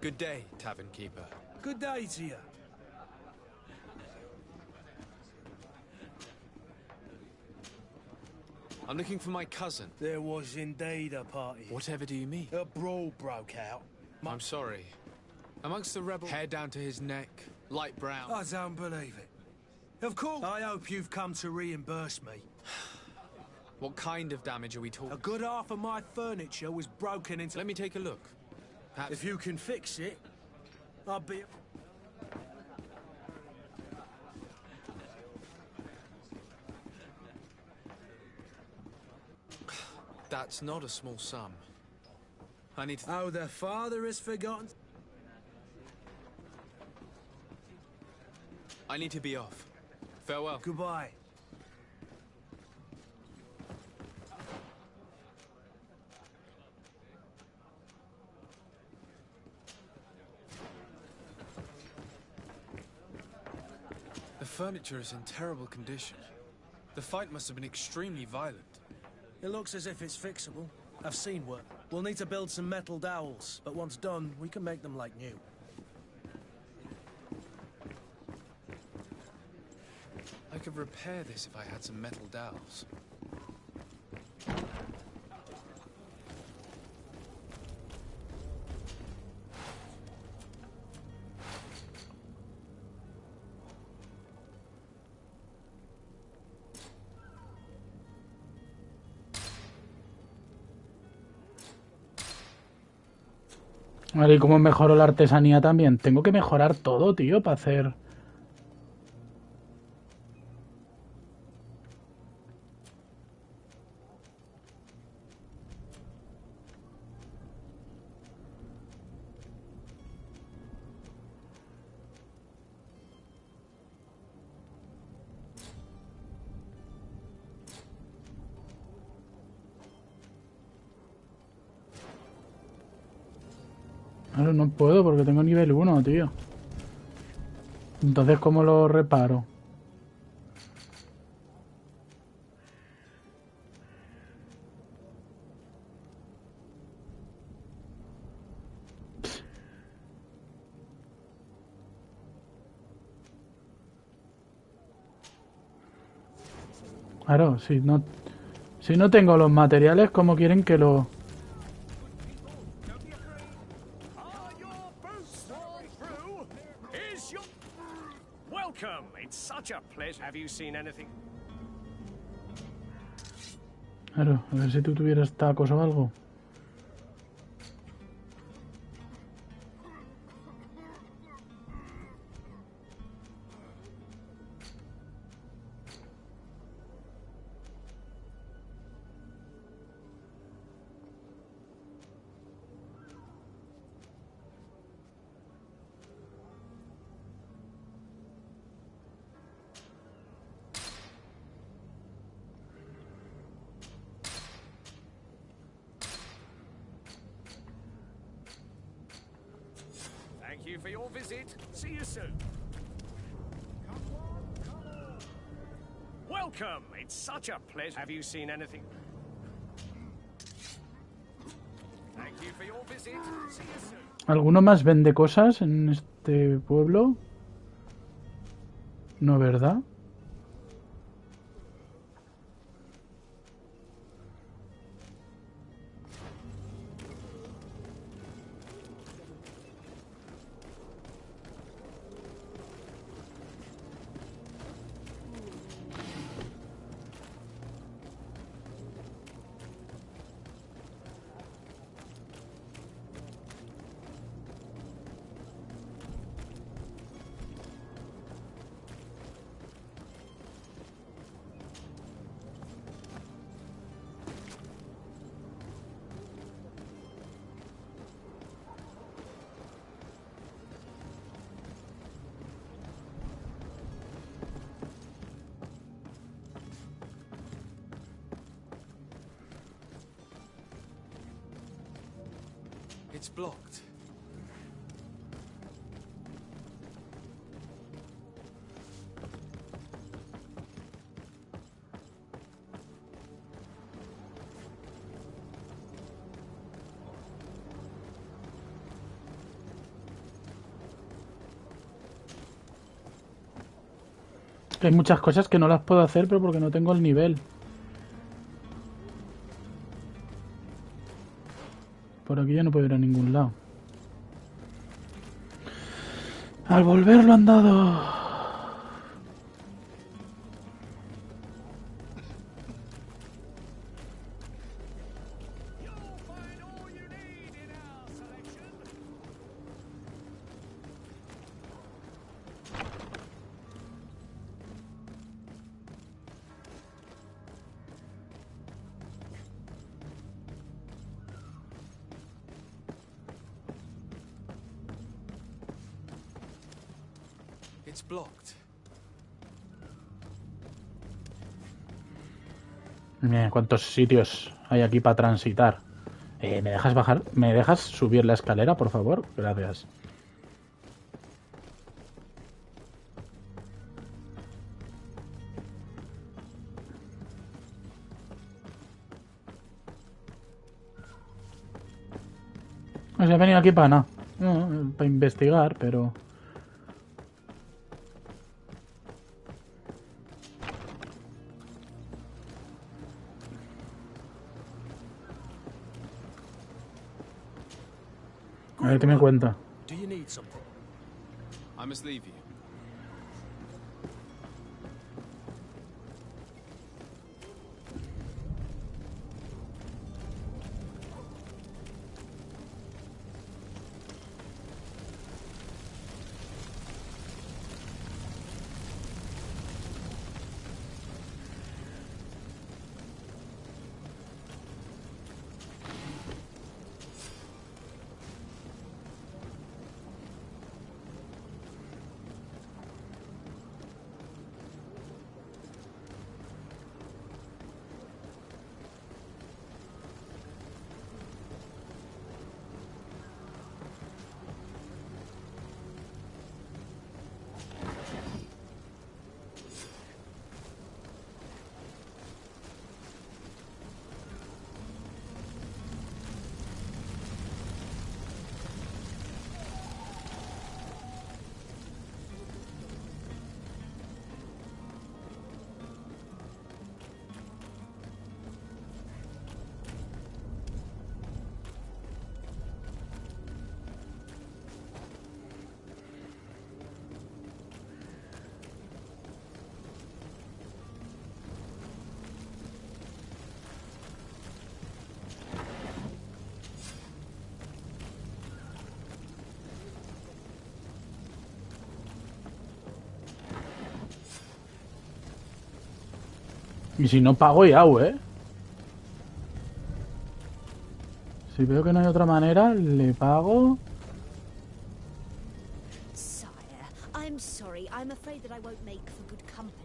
Good day, tavern keeper. Good day to you. I'm looking for my cousin. There was indeed a party. Whatever do you mean? A brawl broke out. I'm sorry. Amongst the rebels, hair down to his neck, light brown. I don't believe it. Of course. I hope you've come to reimburse me. What kind of damage are we talking? A good half of my furniture was broken into... Let me take a look. Perhaps... If you can fix it, I'll be... That's not a small sum. I need to... Oh, the father has forgotten... I need to be off. Farewell. Goodbye. The furniture is in terrible condition. The fight must have been extremely violent. It looks as if it's fixable. I've seen work. We'll need to build some metal dowels, but once done, we can make them like new. I could repair this if I had some metal dowels. Vale, ¿y cómo mejoro la artesanía también? Tengo que mejorar todo, tío, para hacer... Claro, no puedo porque tengo nivel 1, tío. Entonces, ¿cómo lo reparo? Claro, si no tengo los materiales, ¿cómo quieren que lo...? Welcome. It's such a pleasure. Have you seen anything? Claro, a ver si tú tuvieras tacos o algo. you for your visit. See you soon. Welcome. It's such a pleasure. Have you seen anything? Thank you for your visit. See you soon. ¿Alguno más vende cosas en este pueblo? No, ¿verdad? It's blocked. Hay muchas cosas que no las puedo hacer, pero porque no tengo el nivel. Por aquí ya no puedo ir a ningún lado. Al volver lo han dado. It's blocked. Mira, cuántos sitios hay aquí para transitar. ¿Me dejas bajar? ¿Me dejas subir la escalera, por favor? Gracias. No se ha venido aquí para nada. No, para investigar, pero... A ver, ¿qué me cuenta? Do you need something? I must leave you. Y si no pago, ya, Si veo que no hay otra manera, le pago. Sire, I'm sorry. I'm afraid that I won't make for good company.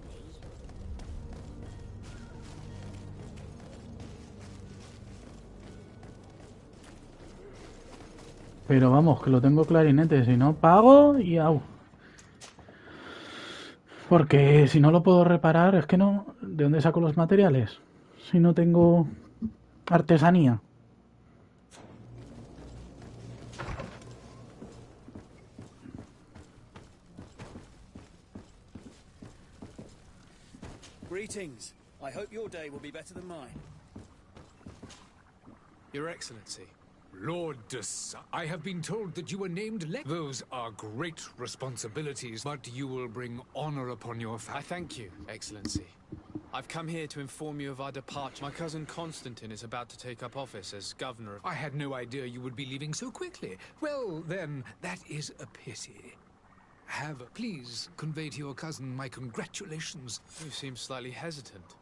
Pero vamos, que lo tengo clarinete. Si no, pago y au. Porque si no lo puedo reparar, es que no... ¿De dónde saco los materiales? Si no tengo artesanía. Greetings. I hope your day will be better than mine. Your Excellency. Lord I have been told that you were named Those are great responsibilities, but you will bring honor upon your family. I thank you, Excellency. I've come here to inform you of our departure. My cousin Constantine is about to take up office as governor of... I had no idea you would be leaving so quickly. Well, then, that is a pity. Please convey to your cousin my congratulations. You seem slightly hesitant.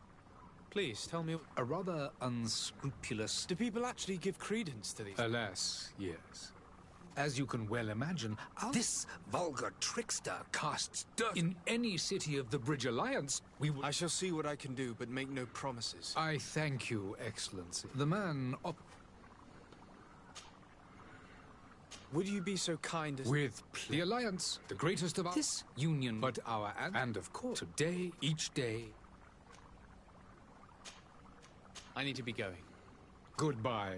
Please, tell me... A rather unscrupulous... Do people actually give credence to these? Alas, yes. As you can well imagine, this vulgar trickster casts dirt. In any city of the Bridge Alliance, we will... I shall see what I can do, but make no promises. I thank you, Excellency. The man Would you be so kind as... With the Alliance, the greatest of this union, but our... And of course, today, each day... I need to be going. Goodbye.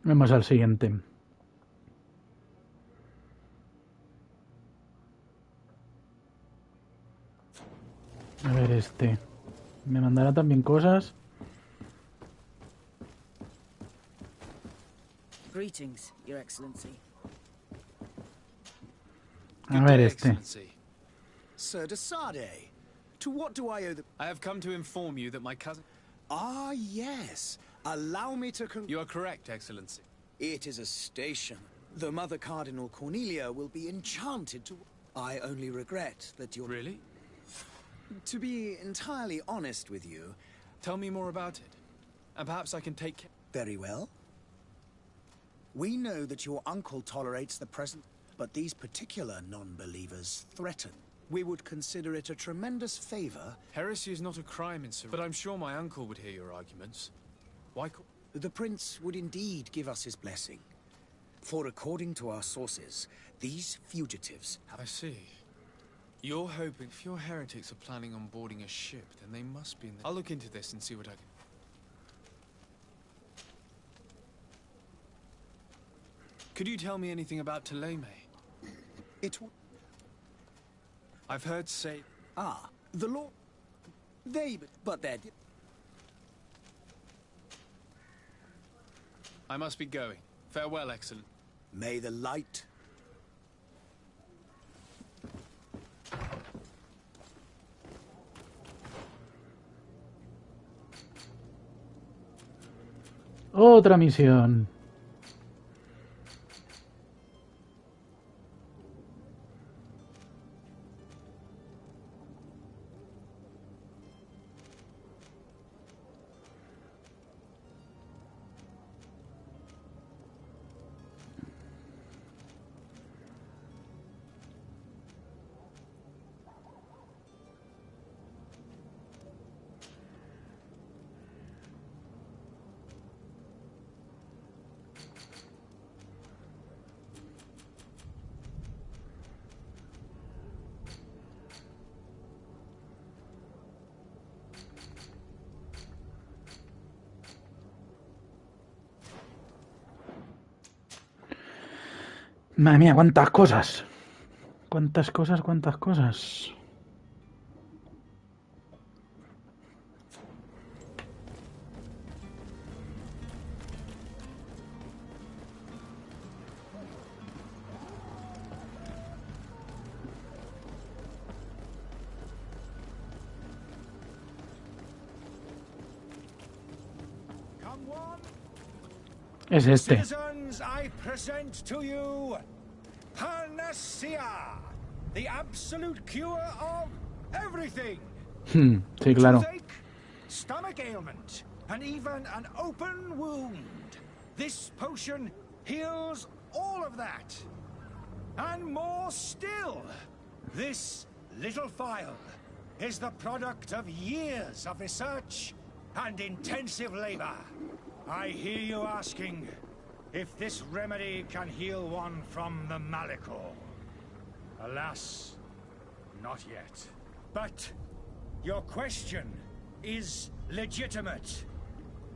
Vamos al siguiente. A ver este. ¿Me mandará también cosas? Greetings, Your Excellency. A ver este. Sir Desarde, to what do I owe the... I have come to inform you that my cousin... Ah, yes. Allow me to You are correct, Excellency. It is a station. The Mother Cardinal Cornelia will be enchanted to... I only regret that you're... Really? To be entirely honest with you... Tell me more about it. And perhaps I can take... Very well. We know that your uncle tolerates the present, but these particular non-believers threaten. We would consider it a tremendous favor... Heresy is not a crime in Serie, but I'm sure my uncle would hear your arguments. Why call... The Prince would indeed give us his blessing. For according to our sources, these fugitives have... I see. You're hoping if your heretics are planning on boarding a ship, then they must be in the... I'll look into this and see what I can... Could you tell me anything about Ptolemy? It... I've heard say... Ah, the law... They... But they're... I must be going. Farewell, Excellent. May the light... Otra misión. Madre mía, cuántas cosas. Cuántas cosas, cuántas cosas. Es este. Citizens, I present to you Panacea, the absolute cure of everything. Sí, claro. Toothache, stomach ailment, and even an open wound. This potion heals all of that. And more still, this little phial is the product of years of research and intensive labor. I hear you asking if this remedy can heal one from the Malachor. Alas, not yet. But your question is legitimate.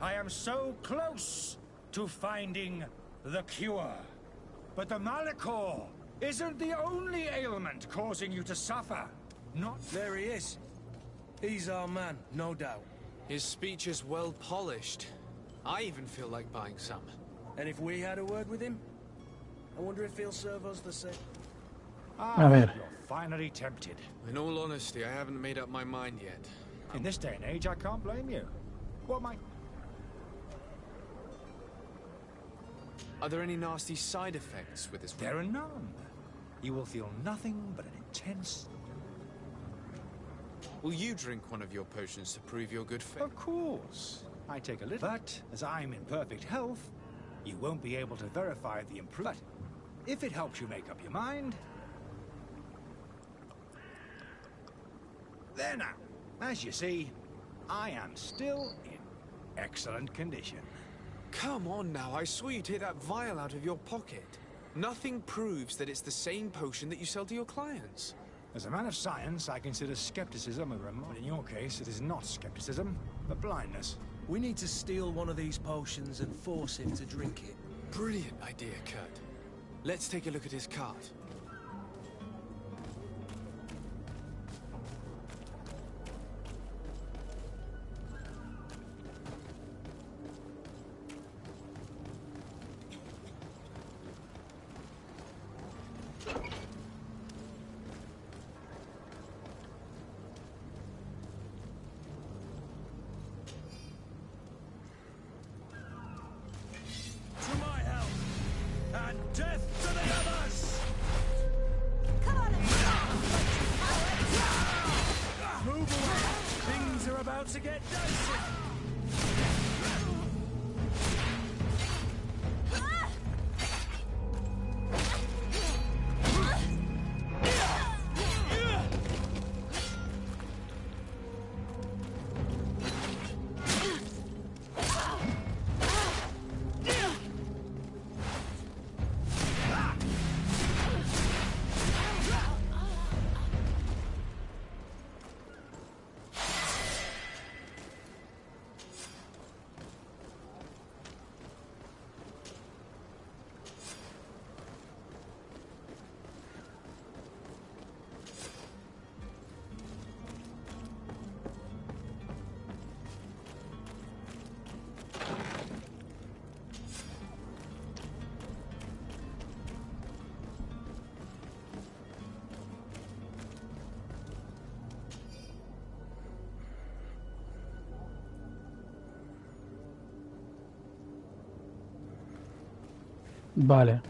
I am so close to finding the cure. But the Malachor isn't the only ailment causing you to suffer. Not there he is. He's our man, no doubt. His speech is well polished. I even feel like buying some. And if we had a word with him, I wonder if he'll serve us the same. A ver. You're finally tempted. In all honesty, I haven't made up my mind yet. In this day and age, I can't blame you. What might... Are there any nasty side effects with this? There are none. You will feel nothing but an intense... Will you drink one of your potions to prove your good faith? Of course. I take a little, but as I'm in perfect health, you won't be able to verify the improvement. But if it helps you make up your mind... There now. As you see, I am still in excellent condition. Come on now, I swear you take that vial out of your pocket. Nothing proves that it's the same potion that you sell to your clients. As a man of science, I consider skepticism a remark. But in your case, it is not skepticism, but blindness. We need to steal one of these potions and force him to drink it. Brilliant idea, Kurt. Let's take a look at his cart. To get dicey. Vale.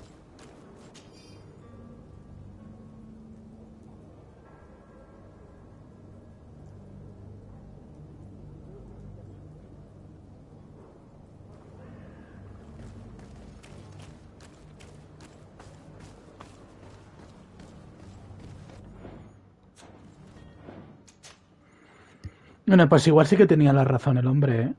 Bueno, pues igual sí que tenía la razón el hombre, ¿eh?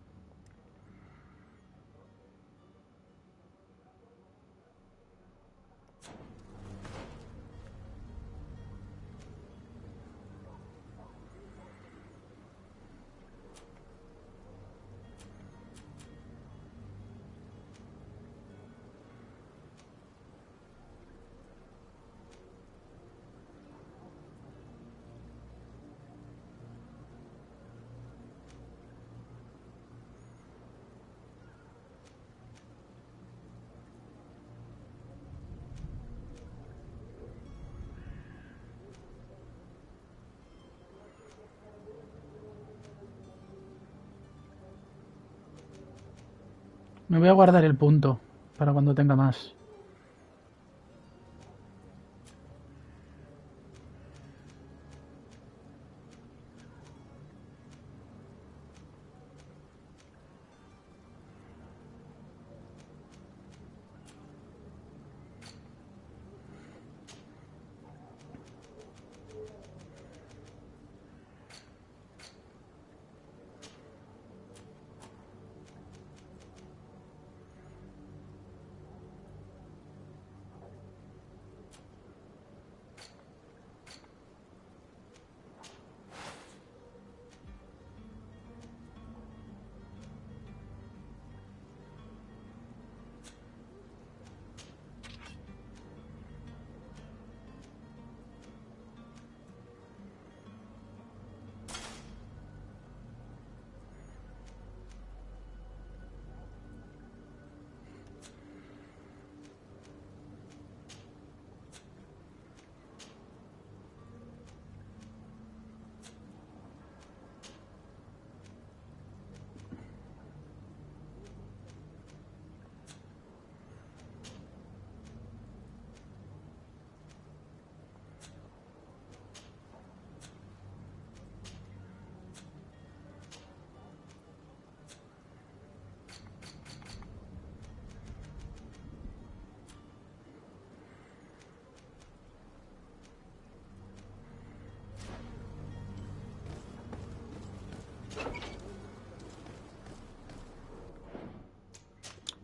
Me voy a guardar el punto para cuando tenga más.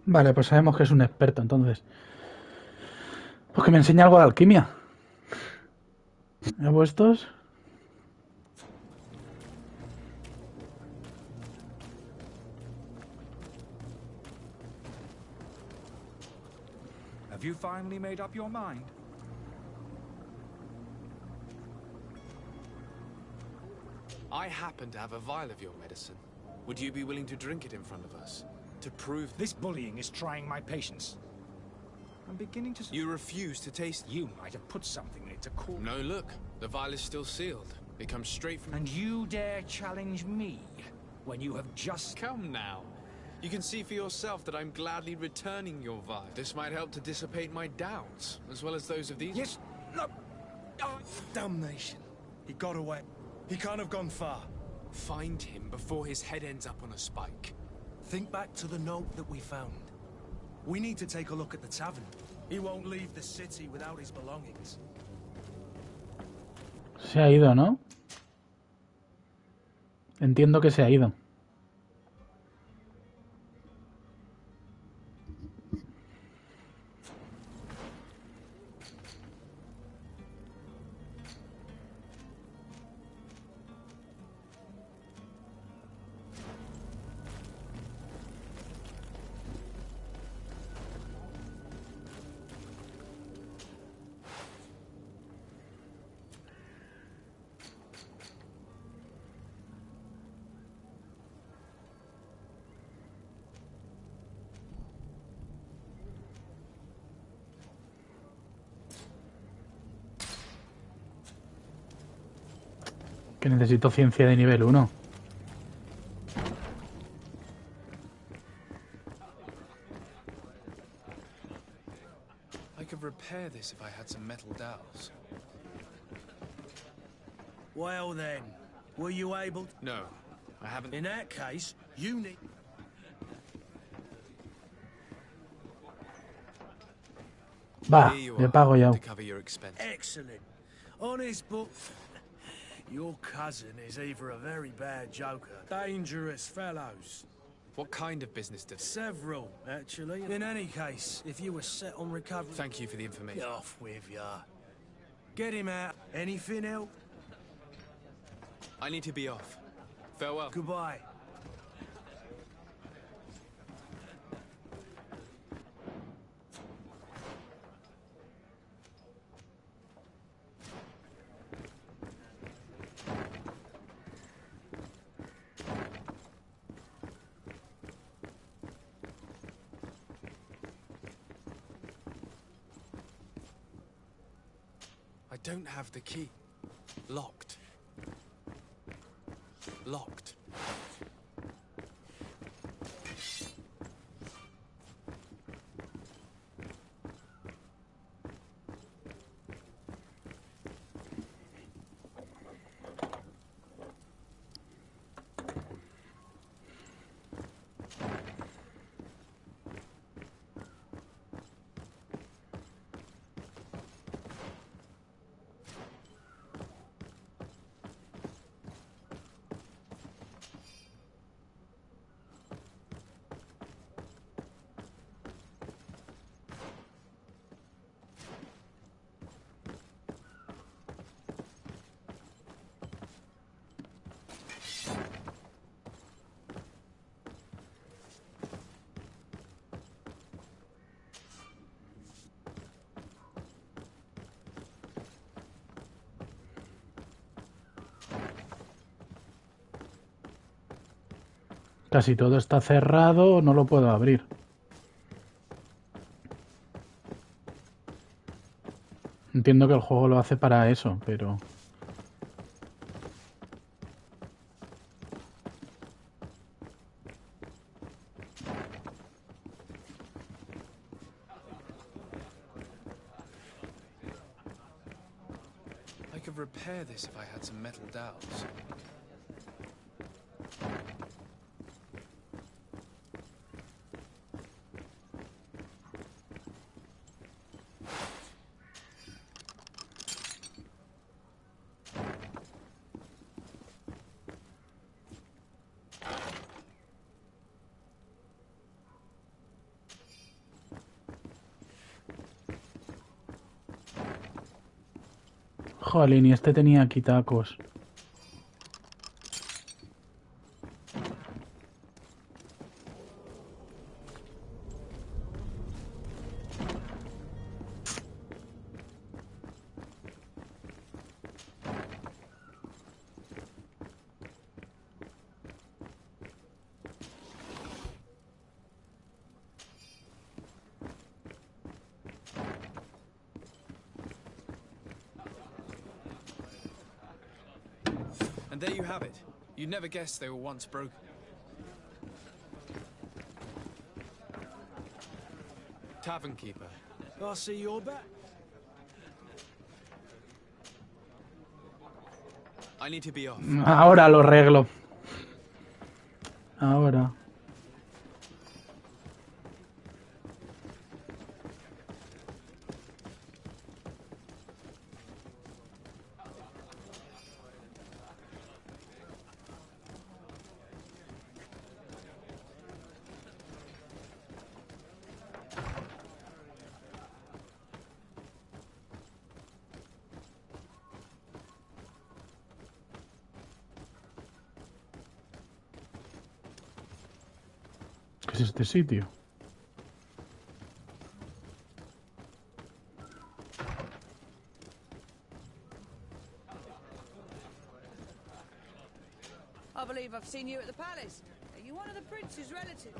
Vale, pues sabemos que es un experto, entonces. Pues que me enseñe algo de alquimia. ¿A vuestros? Have you finally made up your mind? I happen to have a vial of your medicine. Would you be willing to drink it in front of us? To prove This bullying is trying my patience. I'm beginning to... You refuse to taste... You might have put something in it to call... No, look. The vial is still sealed. It comes straight from... And you dare challenge me when you have just... Come now. You can see for yourself that I'm gladly returning your vial. This might help to dissipate my doubts, as well as those of these... Yes, no. Oh, damnation. He got away. He can't have gone far. Find him before his head ends up on a spike. Think back to the note that we found. We need to take a look at the tavern. He won't leave the city without his belongings. Se ha ido, ¿no? Entiendo que se ha ido. Que necesito ciencia de nivel 1. I could repair this if I had some metal dowels. Well then, were you able... No, I haven't... In that case, you need... Va, le pago ya. To cover your expense. Excellent. On his book... Your cousin is either a very bad joker, dangerous fellows. What kind of business does... Several, actually. In any case, if you were set on recovery... Thank you for the information. Get off with ya. Get him out. Anything else? I need to be off. Farewell. Goodbye. I don't have the key. Locked. Locked. Casi todo está cerrado, no lo puedo abrir. Entiendo que el juego lo hace para eso, pero... I could repair this if I had some metal dowels. Jolín, y este tenía aquí tacos. And there you have it. You'd never guess they were once broken. Tavern keeper. I see you're back. I need to be off. Ahora lo arreglo. Ahora. ¿Qué es este sitio? I believe I've seen you at the palace. Are you one of the prince's relatives?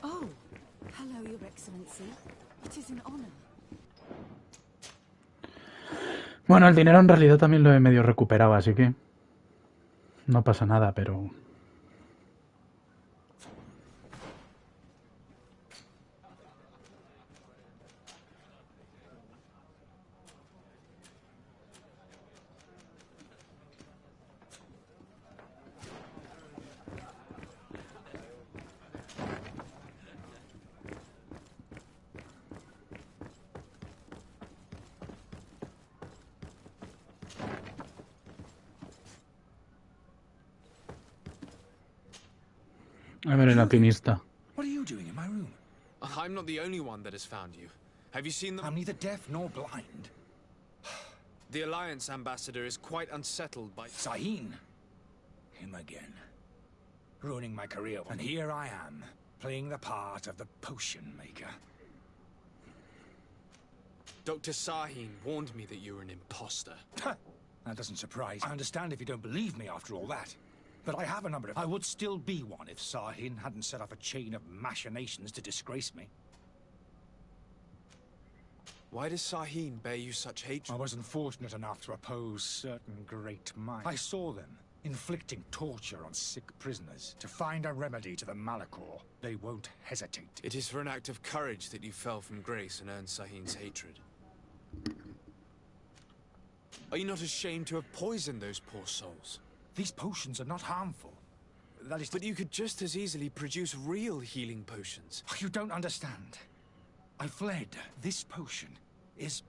Oh, hello, Your Excellency. It is an honor. Bueno, el dinero en realidad también lo he medio recuperado, así que no pasa nada, pero... A ver, el alquimista. What are you doing in my room? I'm not the only one that has found you. Have you seen them? I'm neither deaf nor blind. The Alliance ambassador is quite unsettled by... Sahin. Him again. Ruining my career. And here I am, playing the part of the potion maker. Dr. Sahin warned me that you were an imposter. That doesn't surprise. I understand if you don't believe me after all that. But I have a number of... I would still be one if Sahin hadn't set off a chain of machinations to disgrace me. Why does Sahin bear you such hatred? I wasn't fortunate enough to oppose certain great minds. I saw them inflicting torture on sick prisoners to find a remedy to the Malachor. They won't hesitate. It is for an act of courage that you fell from grace and earned Sahin's hatred. Are you not ashamed to have poisoned those poor souls? These potions are not harmful. That is... But you could just as easily produce real healing potions. You don't understand. I fled. This potion is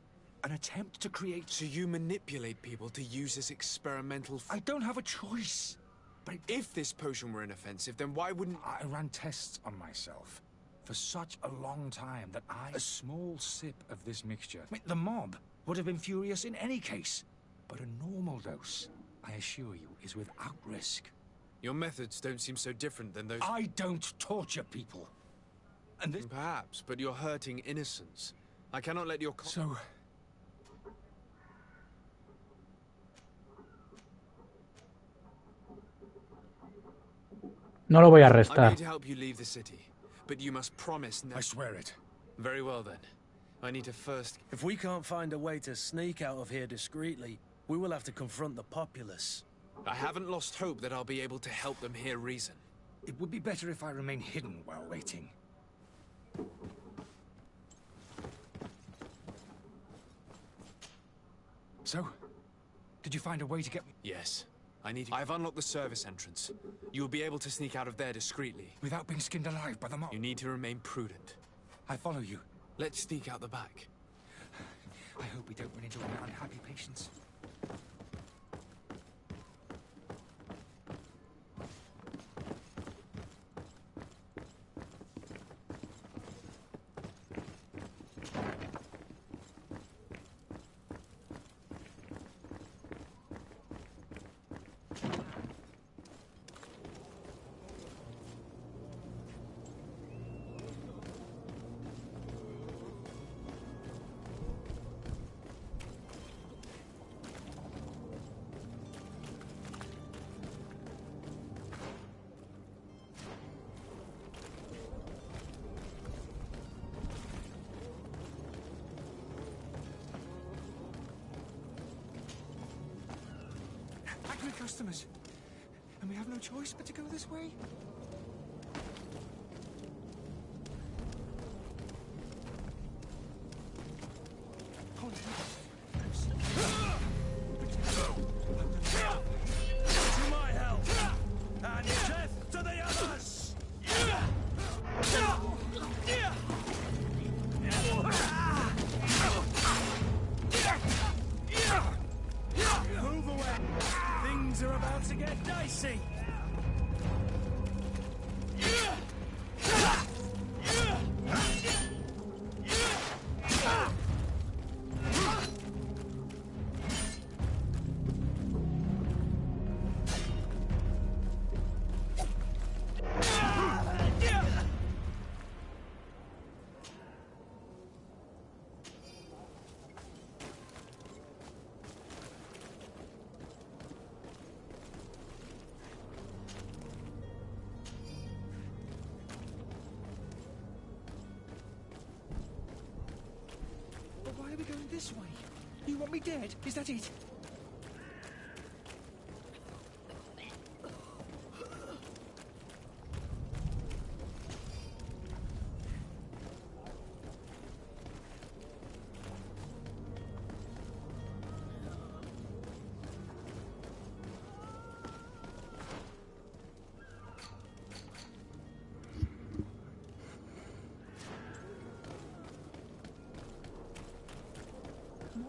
an attempt to create... So you manipulate people to use as experimental... I don't have a choice. But if this potion were inoffensive, then why wouldn't... I ran tests on myself for such a long time that a small sip of this mixture... I mean, the mob would have been furious in any case. But a normal dose, I assure you, is without risk. Your methods don't seem so different than those... I don't torture people. And this... Perhaps, but you're hurting innocents. I cannot let your... So, No lo voy a I'm arrestar. going to help you leave the city, but you must promise never. I swear it. Very well then. I need to first. If we can't find a way to sneak out of here discreetly, we will have to confront the populace. I haven't lost hope that I'll be able to help them hear reason. It would be better if I remain hidden while waiting. So, did you find a way to get me? Yes. I've unlocked the service entrance. You will be able to sneak out of there discreetly. Without being skinned alive by the mob? You need to remain prudent. I follow you. Let's sneak out the back. I hope we don't run into any unhappy patients. Angry customers. And we have no choice but to go this way? To my help! And death to the others! Move away! Things are about to get dicey! But why are we going this way? You want me dead? Is that it?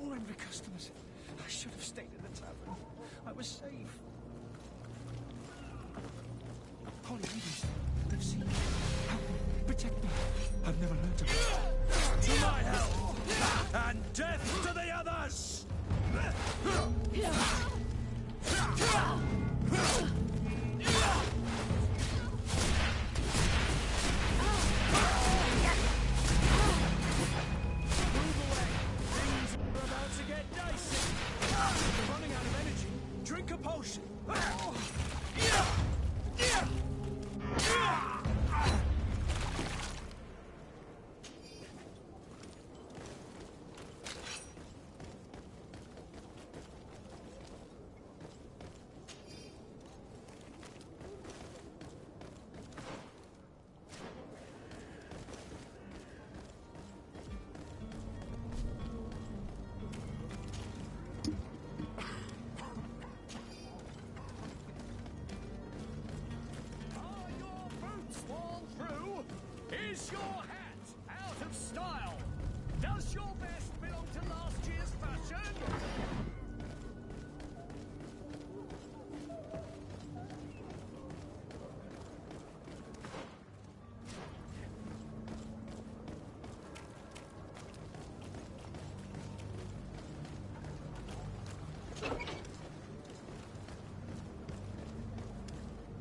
More angry customers. I should have stayed in the tavern. I was safe. Holy ladies, they've seen me. Help me. Protect me. I've never learned to... To my help! And death to the others! Running out of energy. Drink a potion. Is your hat out of style? Does your vest belong to last year's fashion?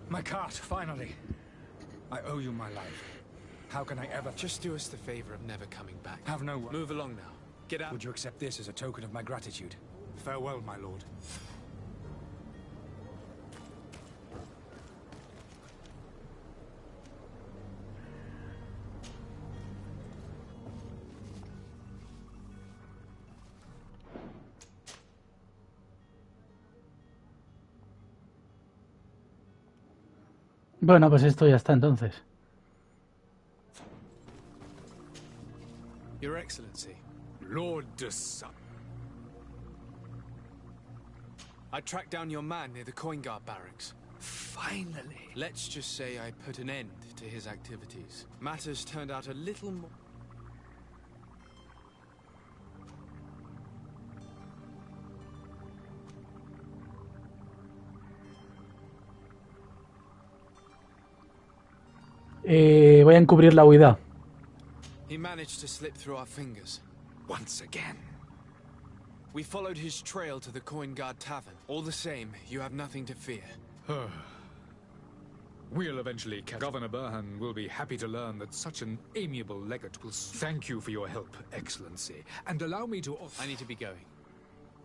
My cart, finally. I owe you my life. How can I ever... Just do us the favor of never coming back. Have no... Move along now. Get out. Would you accept this as a token of my gratitude? Farewell, my lord. Bueno, pues esto ya está entonces. Your Excellency. Lord Desarde. I tracked down your man near the Coin Guard barracks. Finally. Let's just say I put an end to his activities. Matters turned out a little more... Voy a encubrir la huida. He managed to slip through our fingers. Once again. We followed his trail to the Coin Guard Tavern. All the same, you have nothing to fear. We'll eventually catch... Governor Burhan will be happy to learn that such an amiable legate will... Thank you for your help, Excellency. And allow me to... I need to be going.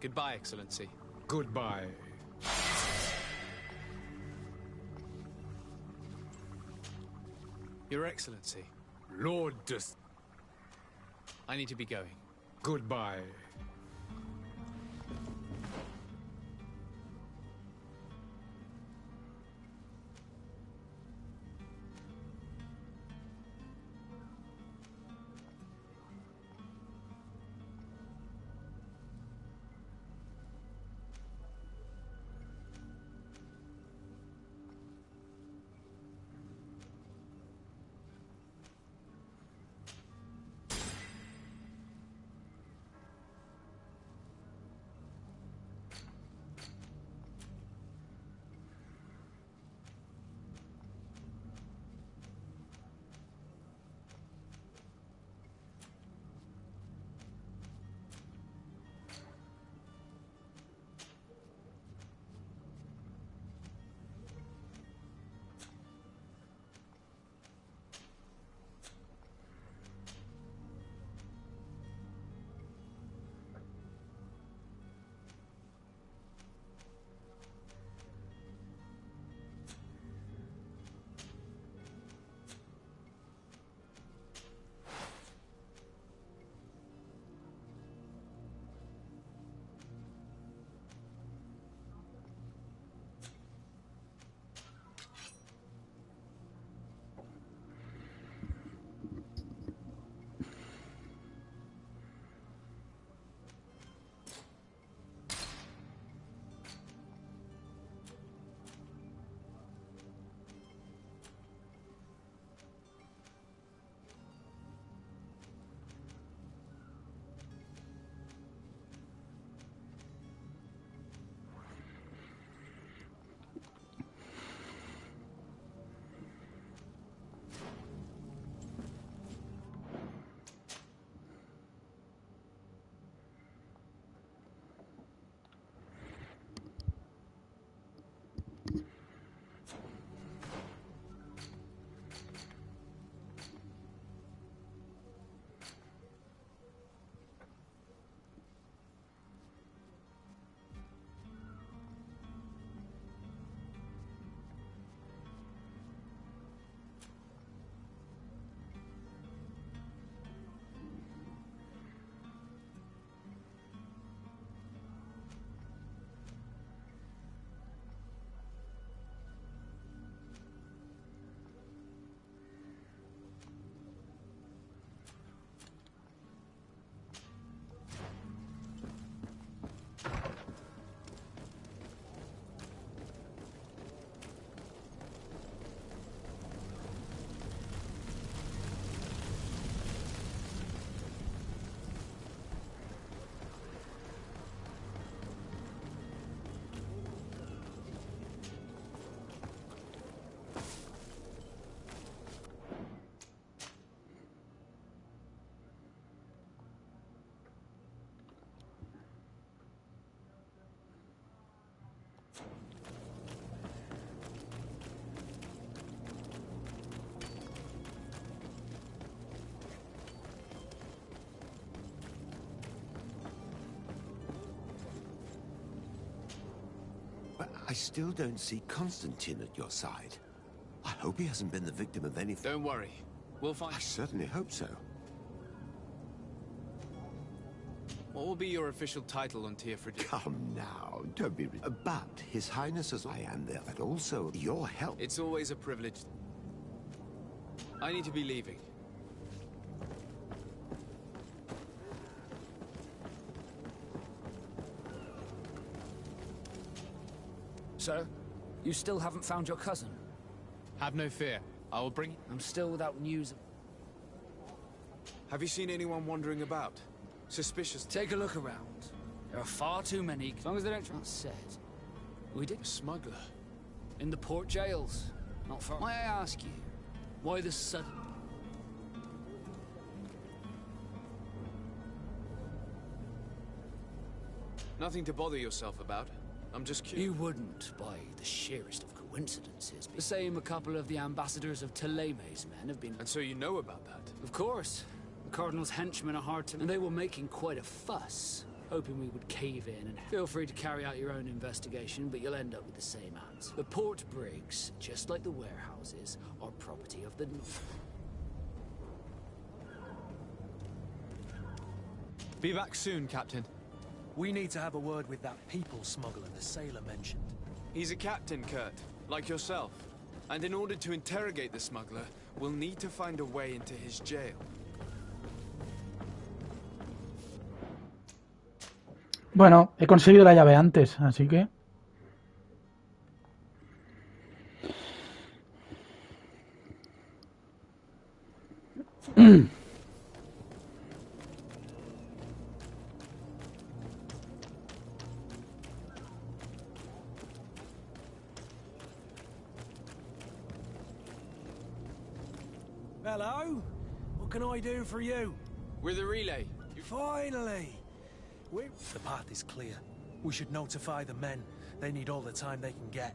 Goodbye, Excellency. Goodbye. Your Excellency. Lord I need to be going. Goodbye. I still don't see Constantine at your side. I hope he hasn't been the victim of anything. Don't worry. We'll find... I certainly hope so. What will be your official title on Teofridius? Come now, don't be... But His Highness as I am there, but also your help. It's always a privilege. I need to be leaving. Sir, you still haven't found your cousin? Have no fear. I will bring... I'm still without news. Have you seen anyone wandering about? Suspicious? Take a look around. There are far too many. As long as they don't... That said, we did... A smuggler? In the port jails. Not far... May I ask you, why the sudden... Nothing to bother yourself about. I'm just curious. You wouldn't, by the sheerest of coincidences. The same a couple of the ambassadors of Teleme's men have been... And so you know about that? Of course. The Cardinal's henchmen are hard to... And they were making quite a fuss, hoping we would cave in and... Feel free to carry out your own investigation, but you'll end up with the same answer. The port brigs, just like the warehouses, are property of the North. Be back soon, Captain. We need to have a word with that people smuggler the sailor mentioned. He's a captain, Kurt, like yourself. And in order to interrogate the smuggler, we'll need to find a way into his jail. Bueno, he conseguido la llave antes, así que... Hello? What can I do for you? We're the relay. Finally! The path is clear. We should notify the men. They need all the time they can get.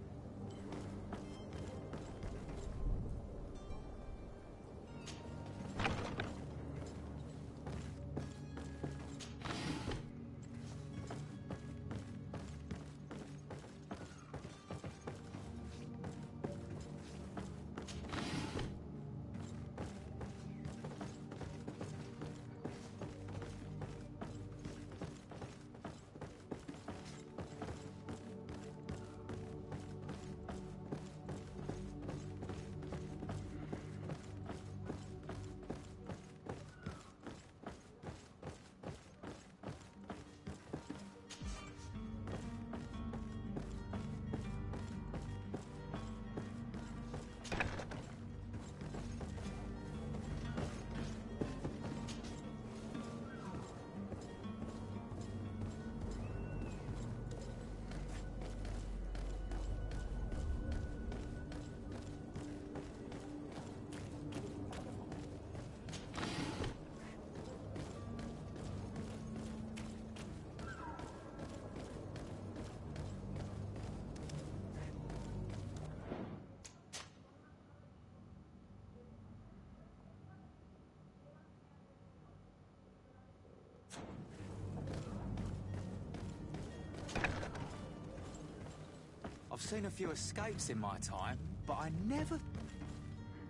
I've seen a few escapes in my time, but I never...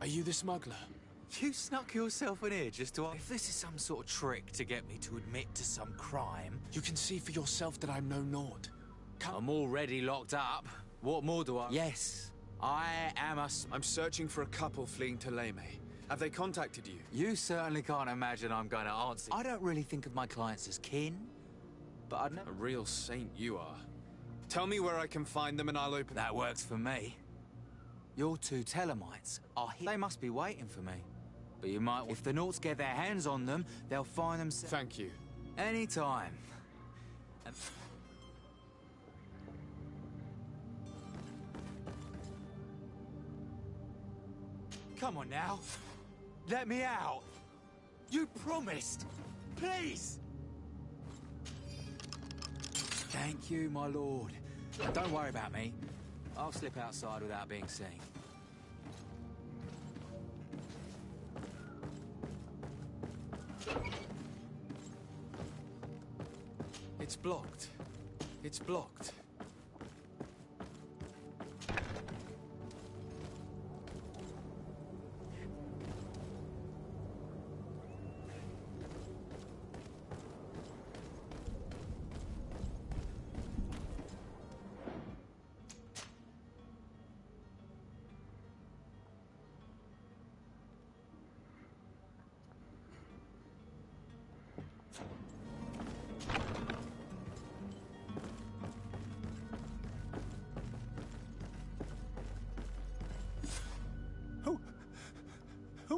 Are you the smuggler? You snuck yourself in here just to... If this is some sort of trick to get me to admit to some crime... You can see for yourself that I'm no Nord. I'm already locked up. What more do I... Yes, I am a... I'm searching for a couple fleeing to Leme. Have they contacted you? You certainly can't imagine I'm going to answer. I don't really think of my clients as kin, but I'd never... A real saint you are. Tell me where I can find them and I'll open... That works for me. Your two Telemites are here. They must be waiting for me. But you might... If the Nauts get their hands on them, they'll find themselves... Thank you. Anytime. And... Come on now. Let me out. You promised. Please. Thank you, my lord. And don't worry about me. I'll slip outside without being seen. It's blocked. It's blocked.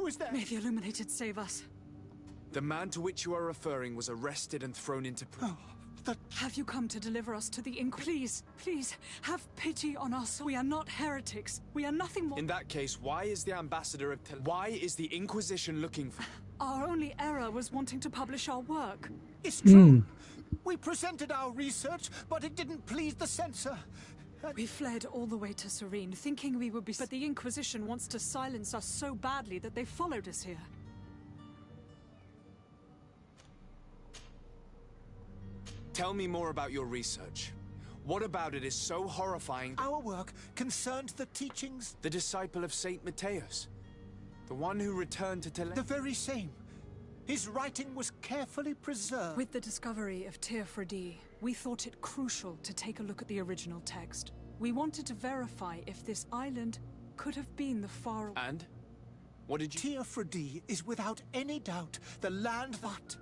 Who is there? May the Illuminated save us. The man to which you are referring was arrested and thrown into prison. Have you come to deliver us to the Please, please, have pity on us. We are not heretics. We are nothing more. In that case, why is the ambassador of why is the Inquisition looking for... Our only error was wanting to publish our work. It's true. We presented our research, but it didn't please the censor. We fled all the way to Serie, thinking we would be... But the Inquisition wants to silence us so badly that they followed us here. Tell me more about your research. What about it is so horrifying? Our work concerned the teachings... The disciple of Saint Matthias. The one who returned to The very same. His writing was carefully preserved. With the discovery of Teofredi, we thought it crucial to take a look at the original text. We wanted to verify if this island could have been the far... And? What did you... Teofredi is without any doubt the land that...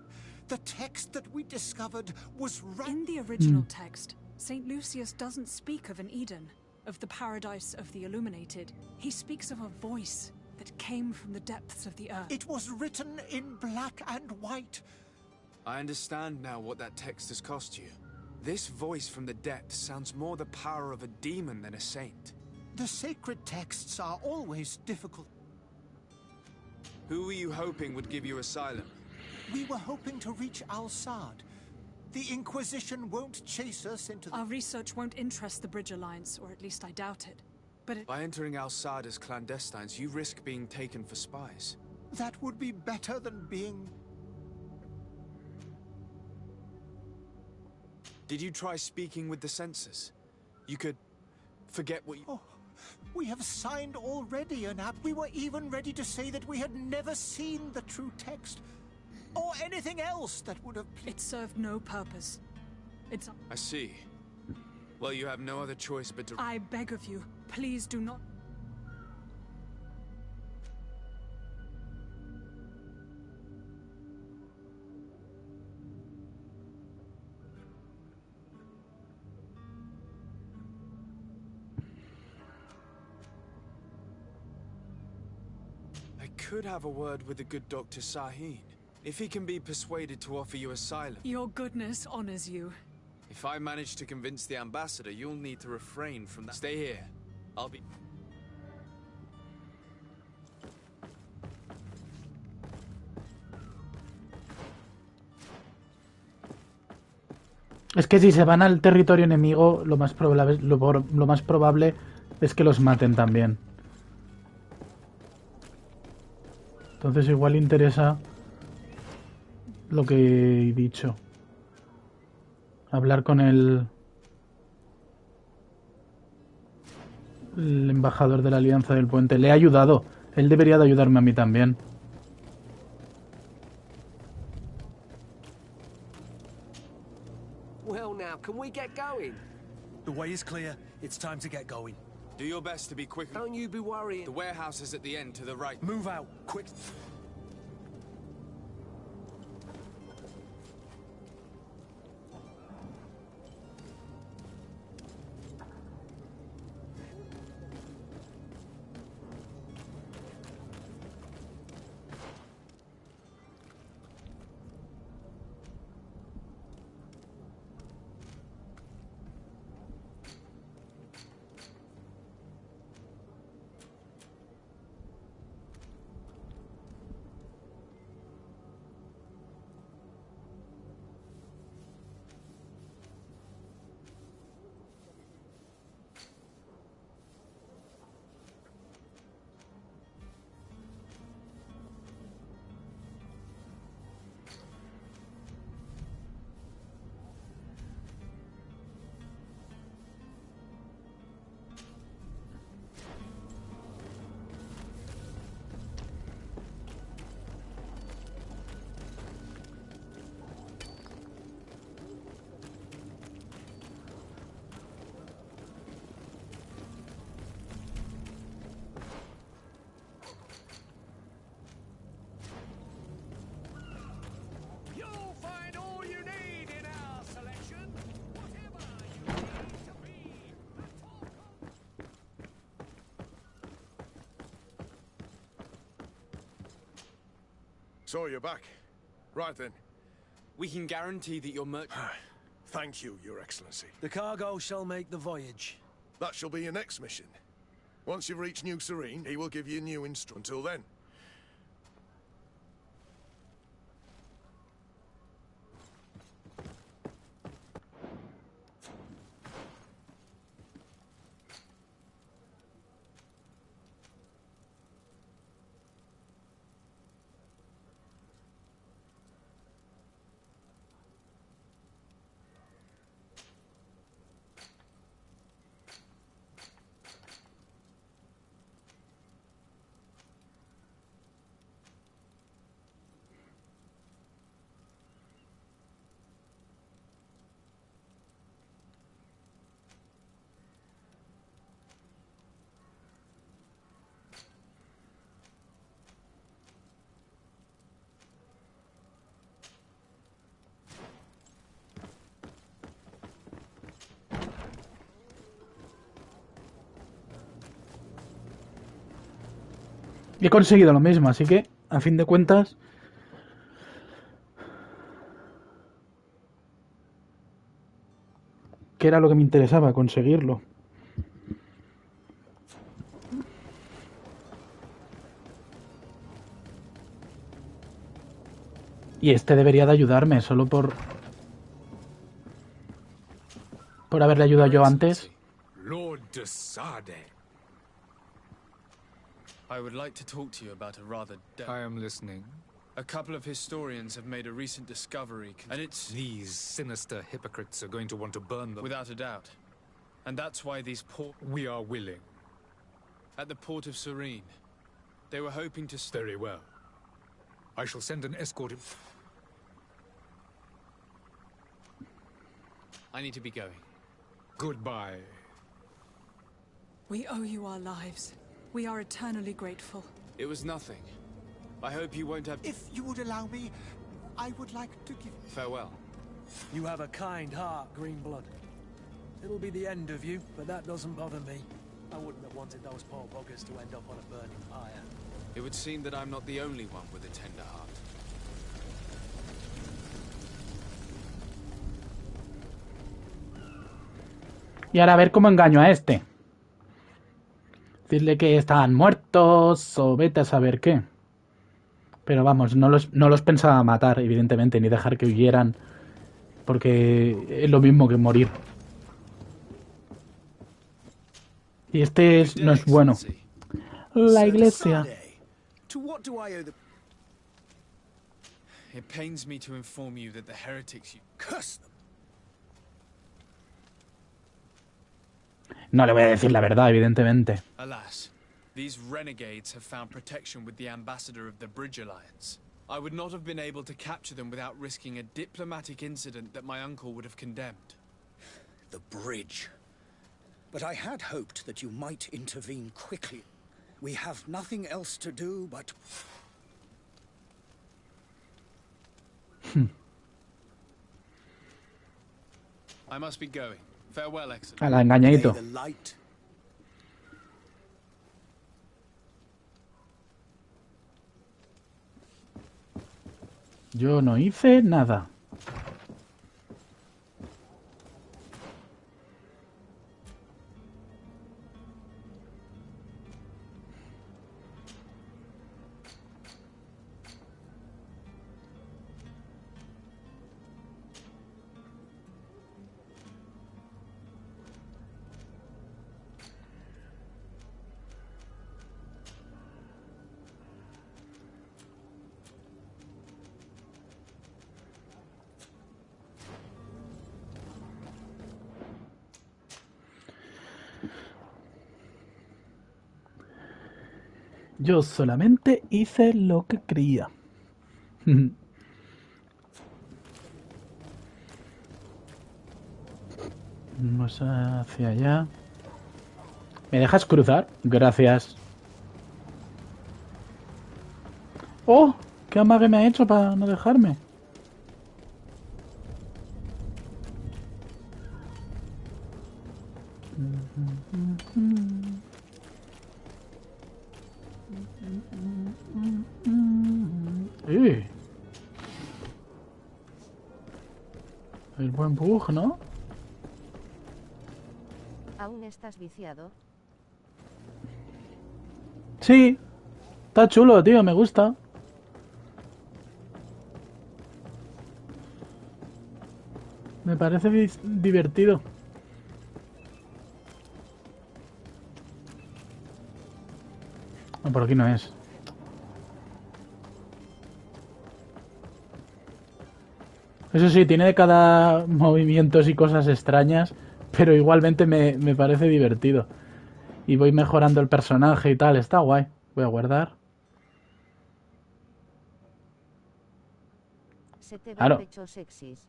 The text that we discovered was right... In the original text, St. Lucius doesn't speak of an Eden, of the paradise of the Illuminated. He speaks of a voice that came from the depths of the earth. It was written in black and white. I understand now what that text has cost you. This voice from the depths sounds more the power of a demon than a saint. The sacred texts are always difficult. Who were you hoping would give you asylum? We were hoping to reach Al-Sad. The Inquisition won't chase us into the... Our research won't interest the Bridge Alliance, or at least I doubt it. But it... By entering Al-Sad as clandestines, you risk being taken for spies. That would be better than being... Did you try speaking with the censors? You could forget what you... Oh, we have signed already an app. We were even ready to say that we had never seen the true text. Or anything else that would have... It served no purpose. It's... I see. Well, you have no other choice but to... I beg of you, please do not... I could have a word with the good Dr. Sahin. If he can be persuaded to offer you asylum. Your goodness honors you. If I manage to convince the ambassador, you'll need to refrain from that. Stay here. I'll be... Es que si se van al territorio enemigo, lo más probable es que los maten también. Entonces igual interesa lo que he dicho. Hablar con el embajador de la Alianza del Puente. Le he ayudado. Él debería de ayudarme a mí también. Well now, can we get going? The way is clear. It's time to get going. Do your best to be quick. Don't you be worrying. The warehouse is at the end to the right. Move out, quick. So you're back. Right then. We can guarantee that your Thank you, Your Excellency. The cargo shall make the voyage. That shall be your next mission. Once you've reached New Serene, he will give you new instructions. Until then. He conseguido lo mismo, así que, a fin de cuentas... ¿Qué era lo que me interesaba? Conseguirlo. Y este debería de ayudarme, solo por haberle ayudado yo antes. Lord de Sade. I would like to talk to you about a rather... I am listening. A couple of historians have made a recent discovery, and it's... These sinister hypocrites are going to want to burn them. Without a doubt. And that's why these We are willing. At the port of Serene. They were hoping to... Very well. I shall send an escort... I need to be going. Goodbye. We owe you our lives. We are eternally grateful. It was nothing. I hope you won't have... If you would allow me, I would like to give... Farewell. You have a kind heart, Greenblood. It'll be the end of you, but that doesn't bother me. I wouldn't have wanted those poor buggers to end up on a burning pyre. It would seem that I'm not the only one with a tender heart. Y ahora a ver cómo engaño a este. Decirle que estaban muertos o vete a saber qué. Pero vamos, no los pensaba matar, evidentemente, ni dejar que huyeran. Porque es lo mismo que morir. Y este no es bueno. La iglesia. It pains me to inform you that the heretics you curse them. No le voy a decir la verdad, evidentemente. Alas, these renegades have found protection with the ambassador of the Bridge Alliance. I would not have been able to capture them without risking a diplomatic incident that my uncle would have condemned. The bridge. But I had hoped that you might intervene quickly. We have nothing else to do but... I must be going. Farewell, Excellency. A la engañadito. Yo no hice nada. Yo solamente hice lo que quería. Vamos hacia allá. ¿Me dejas cruzar? Gracias. ¡Oh! ¿Qué amague me ha hecho para no dejarme? El buen bug, ¿no? ¿Aún estás viciado? Sí. Está chulo, tío, me gusta. Me parece divertido. No, por aquí no es. Eso sí, tiene de cada movimientos y cosas extrañas, pero igualmente me parece divertido. Y voy mejorando el personaje y tal, está guay. Voy a guardar. Se te ven Claro. pechos sexys.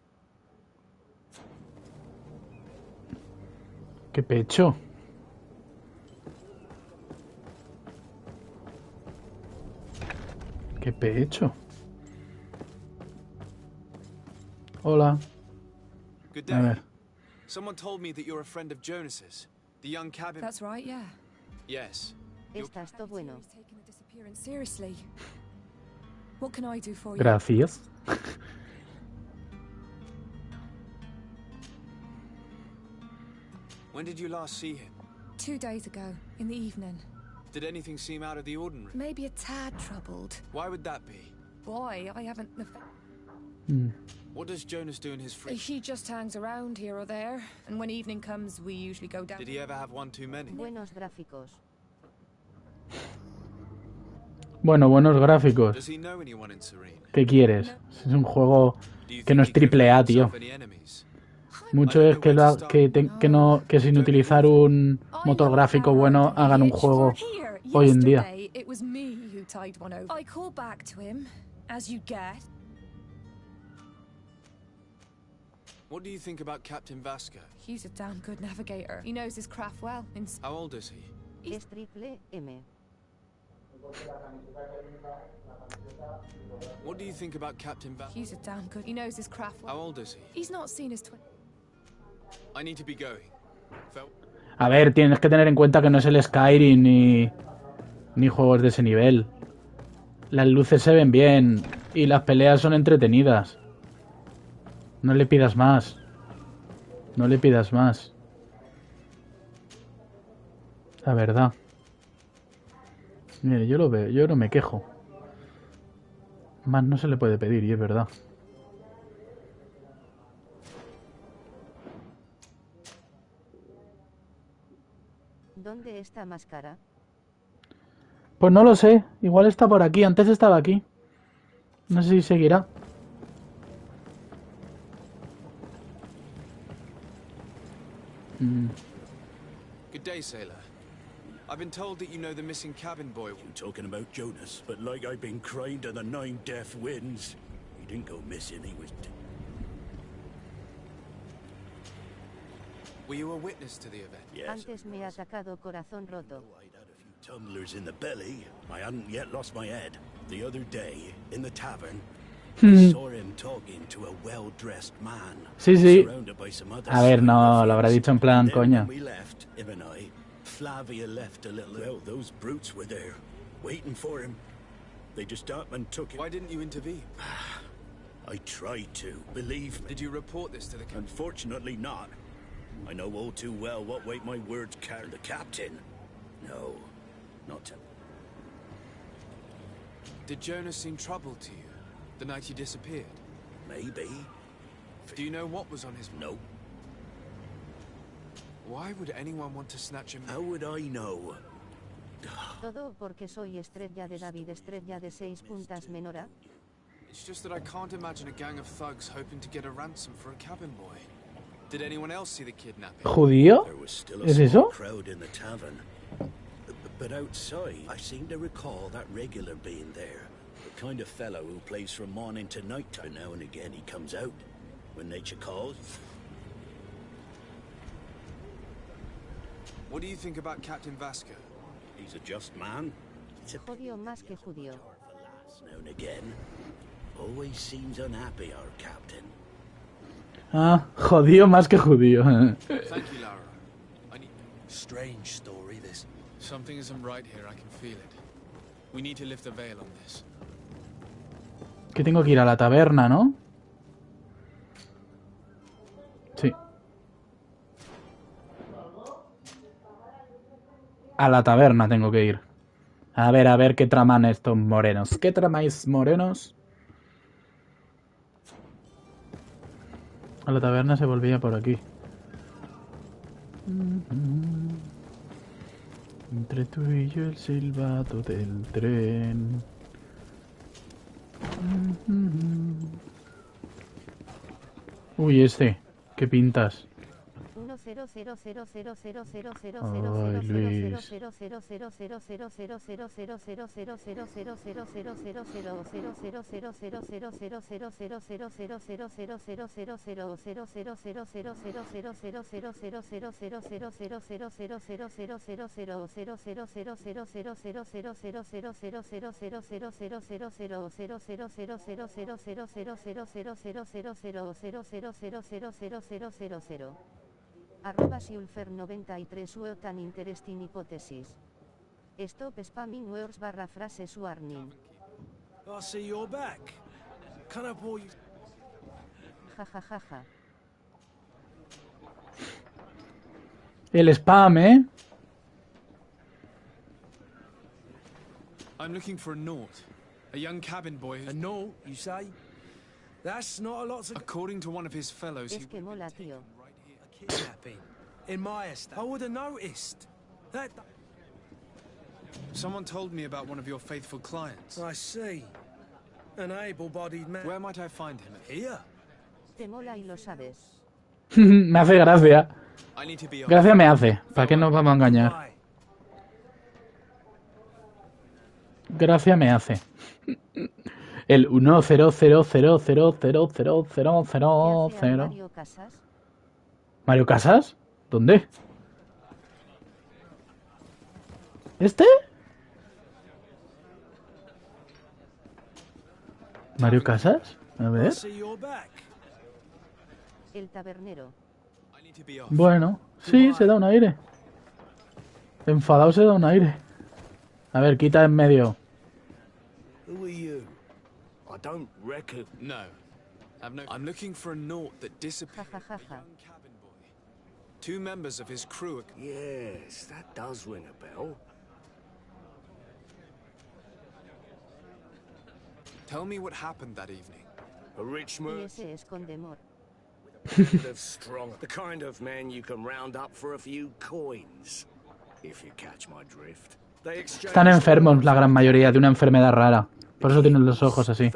¿Qué pecho? ¿Qué pecho? Hola. Good A day. ver. Someone told me that you're a friend of Jonas's, the young cabin. That's right, yeah. Yes. Estás todo bueno. Taking the disappearance seriously. What can I do for you? Gracias. When did you last see him? 2 days ago, in the evening. Did anything seem out of the ordinary? Maybe a tad troubled. Why would that be? Boy, I haven't... What does Jonas do in his free? He just hangs around here or there, and when evening comes, we usually go down... Did he ever have one too many? Buenos gráficos. Bueno, buenos gráficos. Does he know anyone in Serie? ¿Qué quieres? Es un juego que no es triple A, tío. Mucho es que sin utilizar un motor gráfico bueno hagan un juego hoy en día. It was me who tied one over. I called back to him, as you guessed. What do you think about Captain Vasco? He's a damn good navigator. He knows his craft well. How old is he? Es triple M. What do you think about Captain Vasco? He's a damn good... He knows his craft well. How old is he? He's not seen his twin... I need to be going. A ver, tienes que tener en cuenta que no es el Skyrim ni juegos de ese nivel. Las luces se ven bien y las peleas son entretenidas. No le pidas más. No le pidas más. La verdad. Mire, yo lo veo, yo no me quejo. Más no se le puede pedir, y es verdad. ¿Dónde está Máscara? Pues no lo sé, igual está por aquí, antes estaba aquí. No sé si seguirá. Good day, sailor. I've been told that you know the missing cabin boy. You talking about Jonas, but like I've been crying to the 9 deaf winds. He didn't go missing, he was... Were you a witness to the event? Yes. Antes me ha atacado corazón roto. Tumblers in the belly. I hadn't yet lost my head. The other day, in the tavern, I saw him talking to a well-dressed man. Sí, sí. Surrounded by some other A ver, no, lo habrá dicho en plan, Then coña. when we left, him and I, Flavia left a little... Well, those brutes were there, waiting for him. They just up and took him. Why didn't you intervene? I tried to, believe me. Did you report this to the captain? Unfortunately not. I know all too well what weight my words carry. The captain? No, not to... Did Jonas seem troubled to you the night he disappeared? Maybe. Do you know what was on his mind? No. Why would anyone want to snatch him? How would I know? Todo porque soy estrella de David, estrella de 6 puntas menora. It's just that I can't imagine a gang of thugs hoping to get a ransom for a cabin boy. Did anyone else see the kidnapping? ¿Judío? There was still a ¿Es small eso? crowd in the tavern. But outside, I seem to recall that regular being there. The kind of fellow who plays from morning to night time. Now and again he comes out when nature calls. What do you think about Captain Vasco? He's a just man. Jodido más que judío. Now and again. Always seems unhappy, our captain. Ah, judío más que judío. Thank you, Lara. I need... Strange story, this. Something isn't right here, I can feel it. We need to lift the veil on this. Que tengo que ir a la taberna, ¿no? A la taberna tengo que ir. A ver qué traman estos morenos. ¿Qué tramáis, morenos? A la taberna se volvía por aquí. Entre tú y yo el silbato del tren. Uy, ¿qué pintas? Ay, Luis. Arroba Siulfer93 tan interesting hipótesis. Stop spamming words barra frases warning. I see you're back. Can I pour you? Jajajaja. El spam, ¿eh? I'm looking for a Naut. A young cabin boy who's... A Naut, you say? That's not a lot to... According to one of his fellows, Es que mola, tío. Kidnapping. In my estate. I would have noticed. That... Someone told me about one of your faithful clients. I see. An able-bodied man. Where might I find him? Here. Te mola y lo sabes. Me hace gracia. Gracia me hace. ¿Para qué nos vamos a engañar? Gracia me hace. El 10000000000. ¿Mario Casas? ¿Mario Casas? ¿Dónde? ¿Este? ¿Mario Casas? A ver. El tabernero. Bueno, sí, se da un aire. Enfadado se da un aire. A ver, quita en medio. Who are you? I don't reckon. No. I'm looking for a Naut that disappeared. Two members of his crew are... Yes, that does ring a bell. Tell me what happened that evening. A rich Y merchant ese es Condemor. of strong, the kind of man you can round up for a few coins, if you catch my drift. They exchange... Están enfermos la gran mayoría de una enfermedad rara. Por eso tienen los ojos así.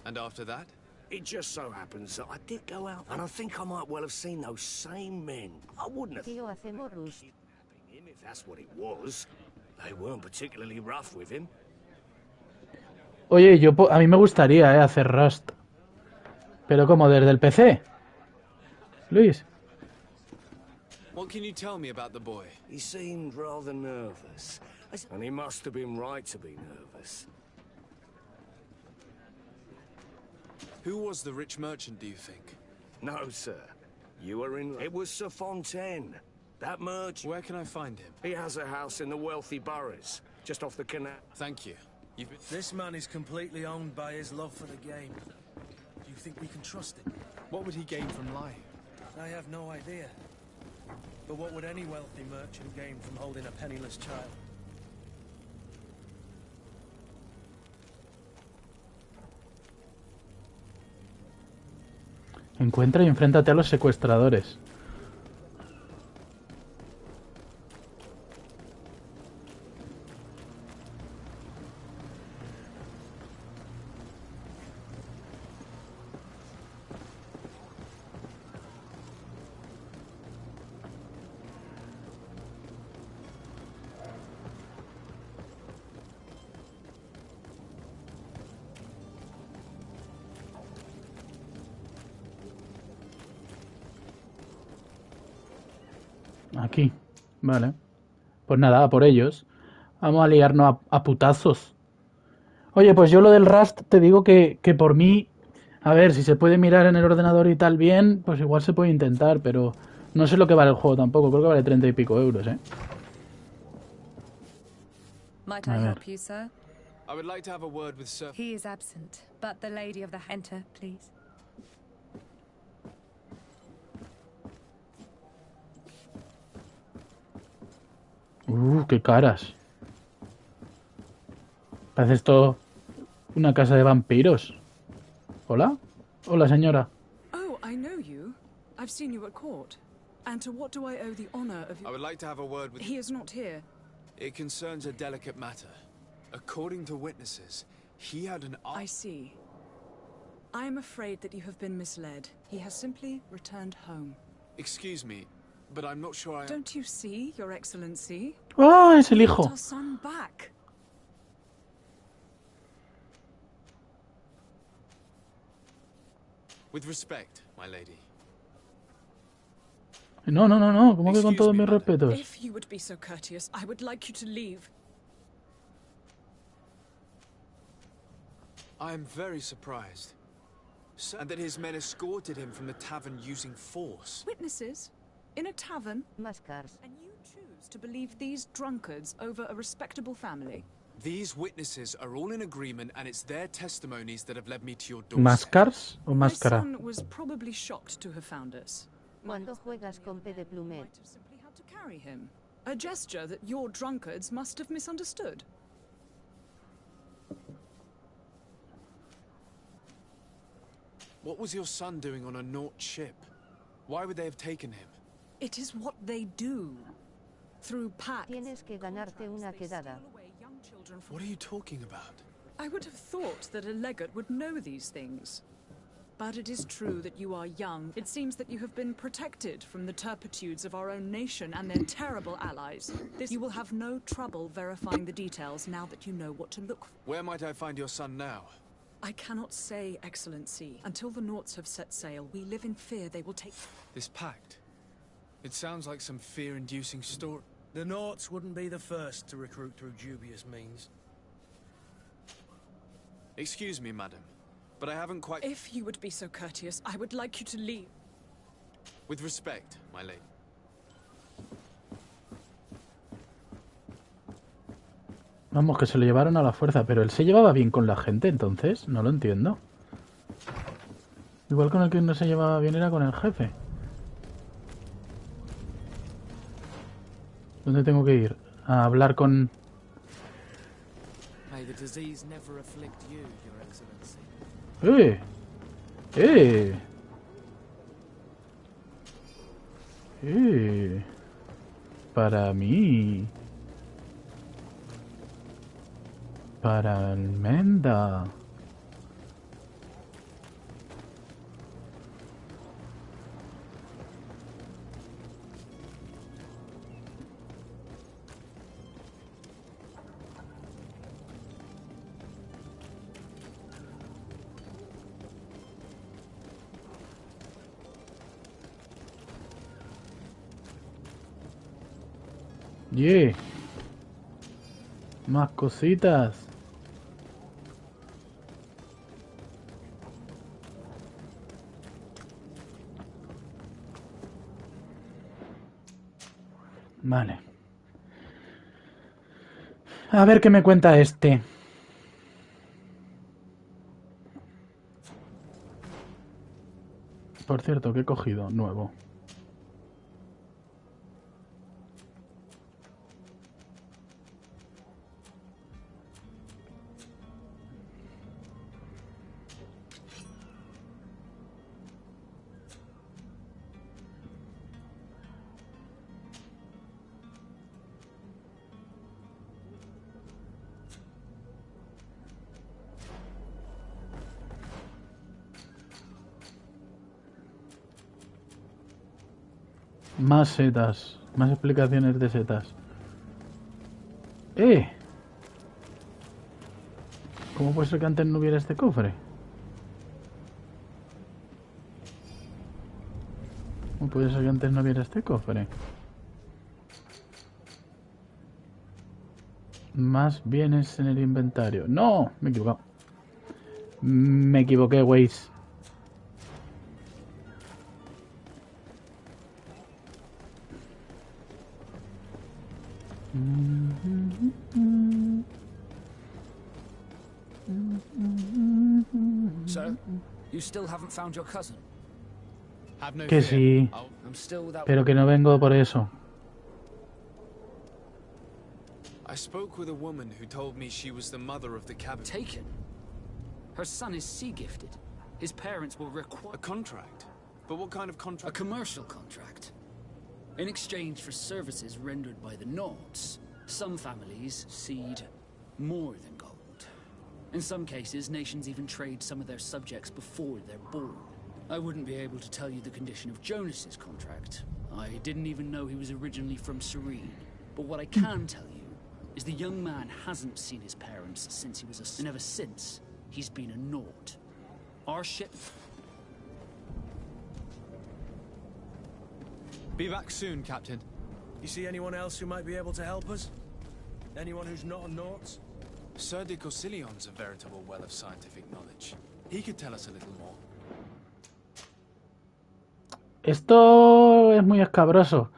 And after that? It just so happens that I did go out, and I think I might well have seen those same men. I wouldn't have... Tío, hacemos rust. Him if that's what it was. They weren't particularly rough with him. Oye, a mí me gustaría hacer Rust. Pero como desde el PC. Luis. What can you tell me about the boy? He seemed rather nervous, and he must have been right to be nervous. Who was the rich merchant, do you think? No, sir. You were in... It was Sir Fontaine. That merchant... Where can I find him? He has a house in the wealthy boroughs, just off the canal. Thank you. This man is completely owned by his love for the game. Do you think we can trust him? What would he gain from lying? I have no idea. But what would any wealthy merchant gain from holding a penniless child? Encuentra y enfréntate a los secuestradores. Aquí. Vale. Pues nada, a por ellos. Vamos a liarnos a putazos. Oye, pues yo lo del Rust te digo que por mí... A ver, si se puede mirar en el ordenador y tal bien, pues igual se puede intentar, pero no sé lo que vale el juego tampoco. Creo que vale 30 y pico euros, ¿eh? Might I help you, sir? I would like to have a word with Sir... He is absent, but the lady of the... Enter, please. Qué caras. Parece esto una casa de vampiros. ¿Hola? Hola, señora. Oh, I know you. I've seen you at court. And to what do I owe the honor of your... I would like to have a word with... He is not here. It concerns a delicate matter. According to witnesses, he had an... I see. I am afraid that you have been misled. He has simply returned home. Excuse me, but I'm not sure I... Don't you see, Your Excellency? Oh, es el hijo. Our son back. With respect, my lady. No. ¿Cómo que con todos mis respetos? If you would be so courteous, I would like you to leave. I am very surprised. And that his men escorted him from the tavern using force. Witnesses? In a tavern? Mascars. And you choose to believe these drunkards over a respectable family? These witnesses are all in agreement, and it's their testimonies that have led me to your doorstep. ¿Mascars o My máscara? son was probably shocked to have found us. Cuando juegas con P de Plumet. Might have simply had to carry him. A gesture that your drunkards must have misunderstood. What was your son doing on a Naut ship? Why would they have taken him? It is what they do. Through pacts. Tienes que ganarte una quedada. What are you talking about? I would have thought that a legate would know these things. But it is true that you are young. It seems that you have been protected from the turpitudes of our own nation and their terrible allies. You will have no trouble verifying the details now that you know what to look for. Where might I find your son now? I cannot say, Excellency. Until the Nauts have set sail, we live in fear they will take... This pact? It sounds like some fear-inducing story. The Nauts wouldn't be the first to recruit through dubious means. Excuse me, madam, but I haven't quite... If you would be so courteous, I would like you to leave. With respect, my lady. Vamos, que se lo llevaron a la fuerza, pero él se llevaba bien con la gente, entonces, no lo entiendo. Igual con el que no se llevaba bien era con el jefe. ¿Dónde tengo que ir? A hablar con... May the disease never afflict you, Your Excellency. Para mí. Para Almenda. Yeah. Más cositas. Vale. A ver qué me cuenta este. Por cierto, ¿qué he cogido? Nuevo. Más setas. Más explicaciones de setas. ¿Cómo puede ser que antes no hubiera este cofre? ¿Cómo puede ser que antes no hubiera este cofre? Más bienes en el inventario. ¡No! Me he equivocado. Me equivoqué, Waze. So, you still haven't found your cousin? Have no Que fear. sí, I'm still without... pero que no vengo por eso. I spoke with a woman who told me she was the mother of the cabin. Taken? Her son is sea-gifted. His parents will require... A contract? But what kind of contract? A commercial contract. In exchange for services rendered by the Nords, some families cede more than gold. In some cases, nations even trade some of their subjects before they're born. I wouldn't be able to tell you the condition of Jonas's contract. I didn't even know he was originally from Serie. But what I can tell you is the young man hasn't seen his parents since he was a... And ever since, he's been a Nord. Our ship... Be back soon, Captain. You see anyone else who might be able to help us? Anyone who's not a Nort? Sir de Corsillion's a veritable well of scientific knowledge. He could tell us a little more. Esto es muy escabroso.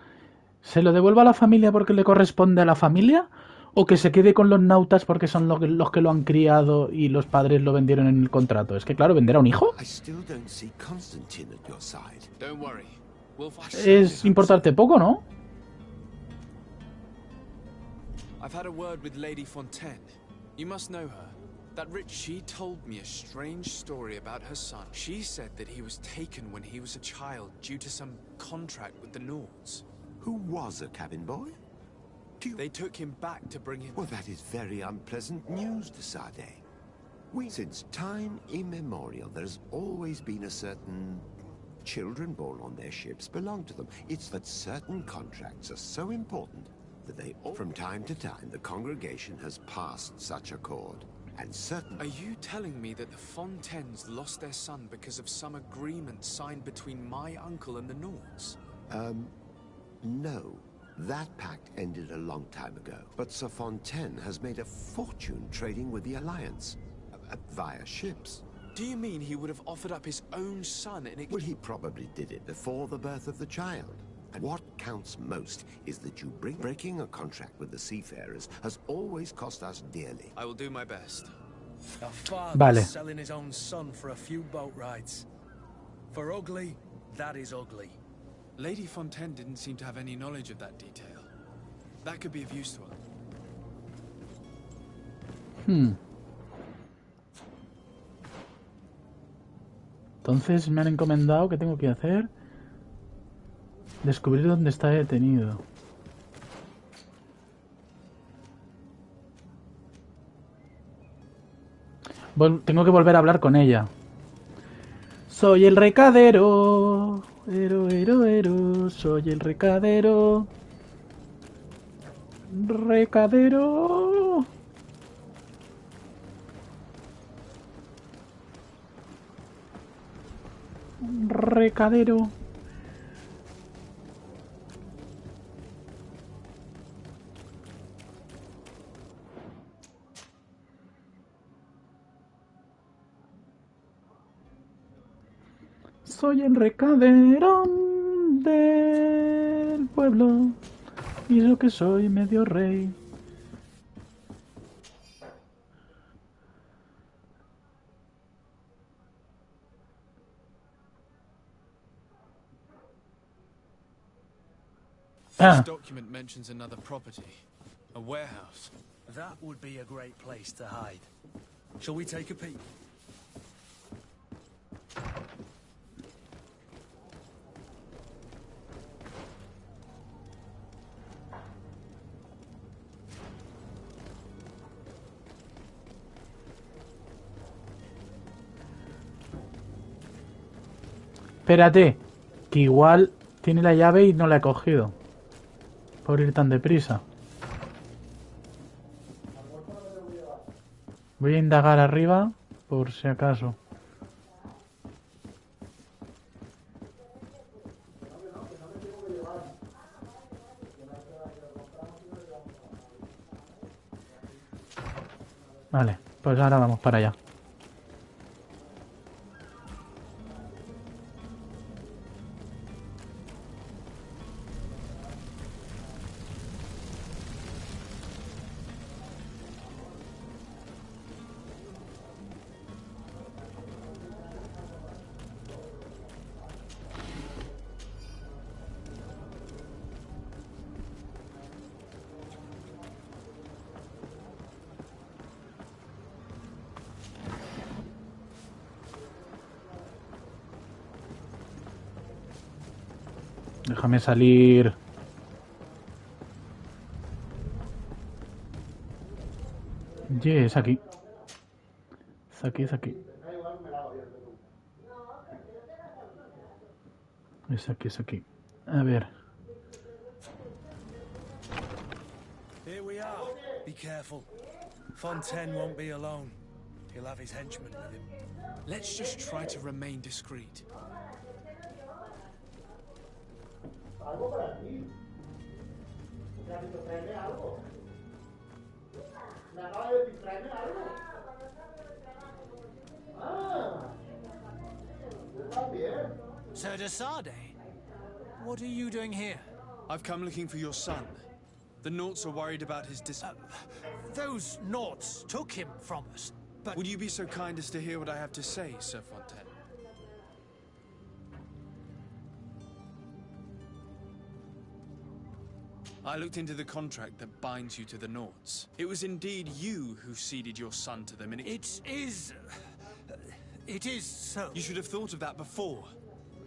¿Se lo devuelva a la familia porque le corresponde a la familia? ¿O que se quede con los nautas porque son los que lo han criado y los padres lo vendieron en el contrato? Es que claro, ¿vender a un hijo? Es importarte poco, ¿no? I've had a word with Lady Fontaine. You must know her. That rich, she told me a strange story about her son. She said that he was taken when he was a child due to some contract with the Nords. Who was a cabin boy? They took him back to bring him... Well, that is very unpleasant news, de Sade. Since time immemorial, there's always been a certain... Children born on their ships belong to them. It's that certain contracts are so important that they all... From time to time, the congregation has passed such accord. And certain... Are you telling me that the Fontaines lost their son because of some agreement signed between my uncle and the Nords? No. That pact ended a long time ago. But Sir Fontaine has made a fortune trading with the Alliance. Via ships. Do you mean he would have offered up his own son in... Well, he probably did it before the birth of the child. And what counts most is that you breaking a contract with the seafarers has always cost us dearly. I will do my best. A father Vale. selling his own son for a few boat rides. For ugly, that is ugly. Lady Fontaine didn't seem to have any knowledge of that detail. That could be of use to her. Entonces me han encomendado que tengo que hacer... Descubrir dónde está detenido. Tengo que volver a hablar con ella. Soy el recadero. Soy el recadero. Recadero. Recadero. Soy el recadero del pueblo y yo que soy medio rey. This document mentions another property, a warehouse. That would be a great place to hide. Shall we take a peek? Espérate, que igual tiene la llave y no la he cogido. Por ir tan deprisa. Voy a indagar arriba por si acaso. Vale, pues ahora vamos para allá. Déjame salir. Yeah, es aquí. Es aquí, es aquí. Es aquí, es aquí. A ver. Here we are. Be careful. Fontaine won't be alone. He'll have his henchmen with him. Let's just try to remain discreet. Sir Desarde, what are you doing here? I've come looking for your son. The Naughts are worried about his Those Naughts took him from us, but... Would you be so kind as to hear what I have to say, Sir Fontaine? I looked into the contract that binds you to the Naughts. It was indeed you who ceded your son to them, and It is so. You should have thought of that before.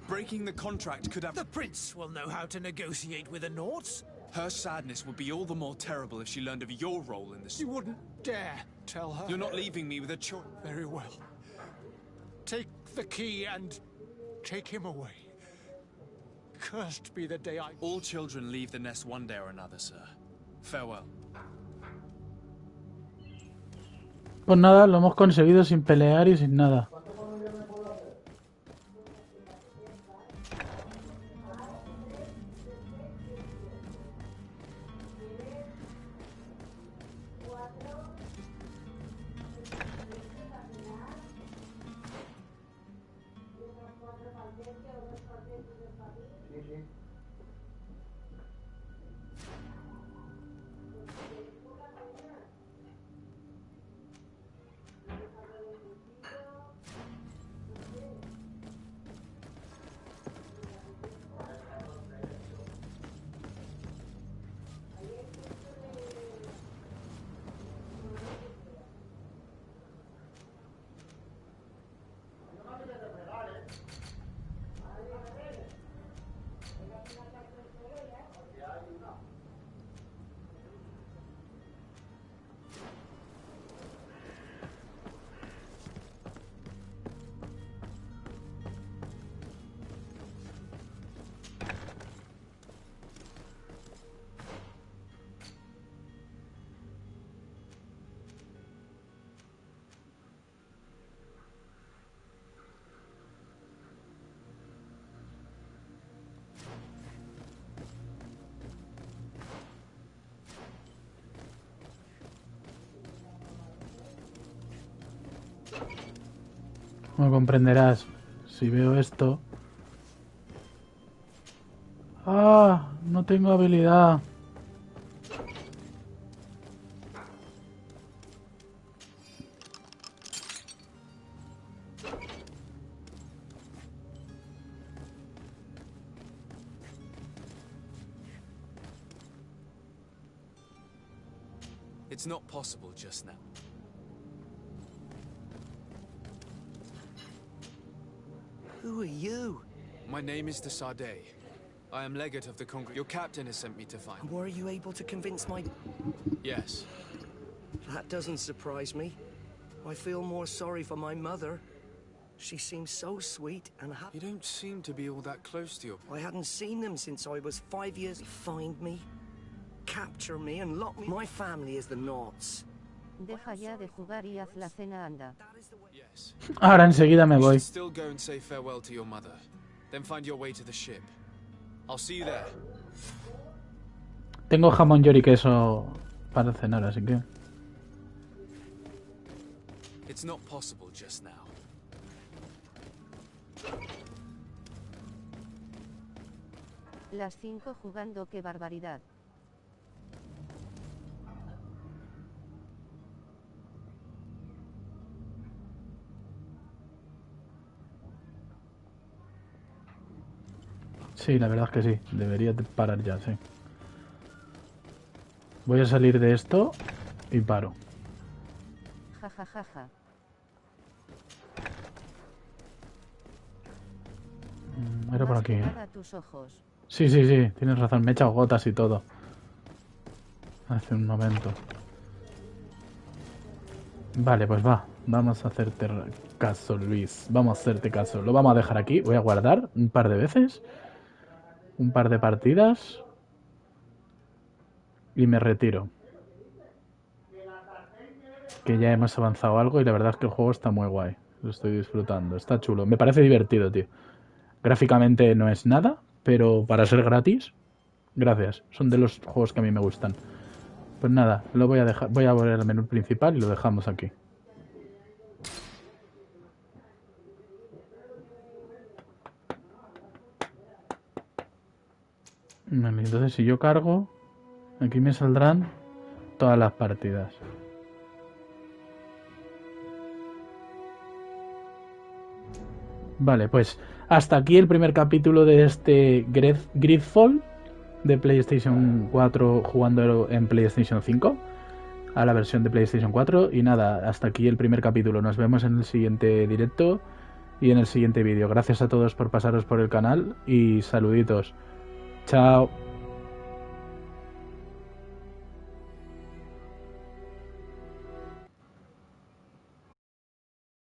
Breaking the contract could have... The Prince will know how to negotiate with the Naughts. Her sadness would be all the more terrible if she learned of your role in this. You wouldn't dare tell her. You're not leaving me with a choice. Very well. Take the key and take him away. Cursed be the day I... All children leave the nest one day or another, sir. Farewell. Pues nada, lo hemos conseguido sin pelear y sin nada. Como comprenderás, si veo esto... ¡Ah! No tengo habilidad. It's not possible just now. Who are you? My name is Desarde. I am legate of the Congress. Your captain has sent me to find. Were you able to convince my... Yes. That doesn't surprise me. I feel more sorry for my mother. She seems so sweet and happy. You don't seem to be all that close to your... I hadn't seen them since I was 5 years. Find me, capture me, and lock me. My family is the Naughts. Deja ya de jugar y haz la cena, anda. Yes. Ahora enseguida me You voy. should still go and say farewell to your mother. Then find your way to the ship. I'll see you there. Tengo jamón york y queso para cenar, así que... It's not possible just now. Las 5 jugando, qué barbaridad. Sí, la verdad es que sí. Debería de parar ya, sí. Voy a salir de esto y paro. Ja, ja, ja, ja. Era por aquí, ¿eh? A tus ojos. Sí, sí, sí, tienes razón, me he echado gotas y todo. Hace un momento. Vale, pues va. Vamos a hacerte caso, Luis. Vamos a hacerte caso. Lo vamos a dejar aquí. Voy a guardar un par de veces. Un par de partidas. Y me retiro. Que ya hemos avanzado algo y la verdad es que el juego está muy guay. Lo estoy disfrutando. Está chulo. Me parece divertido, tío. Gráficamente no es nada, pero para ser gratis, gracias. Son de los juegos que a mí me gustan. Pues nada, lo voy a dejar. Voy a volver al menú principal y lo dejamos aquí. Vale, entonces si yo cargo, aquí me saldrán todas las partidas. Vale, pues hasta aquí el primer capítulo de este GreedFall de PlayStation 4 jugando en PlayStation 5 a la versión de PlayStation 4 y nada, hasta aquí el primer capítulo. Nos vemos en el siguiente directo y en el siguiente vídeo. Gracias a todos por pasaros por el canal y saluditos. Chao.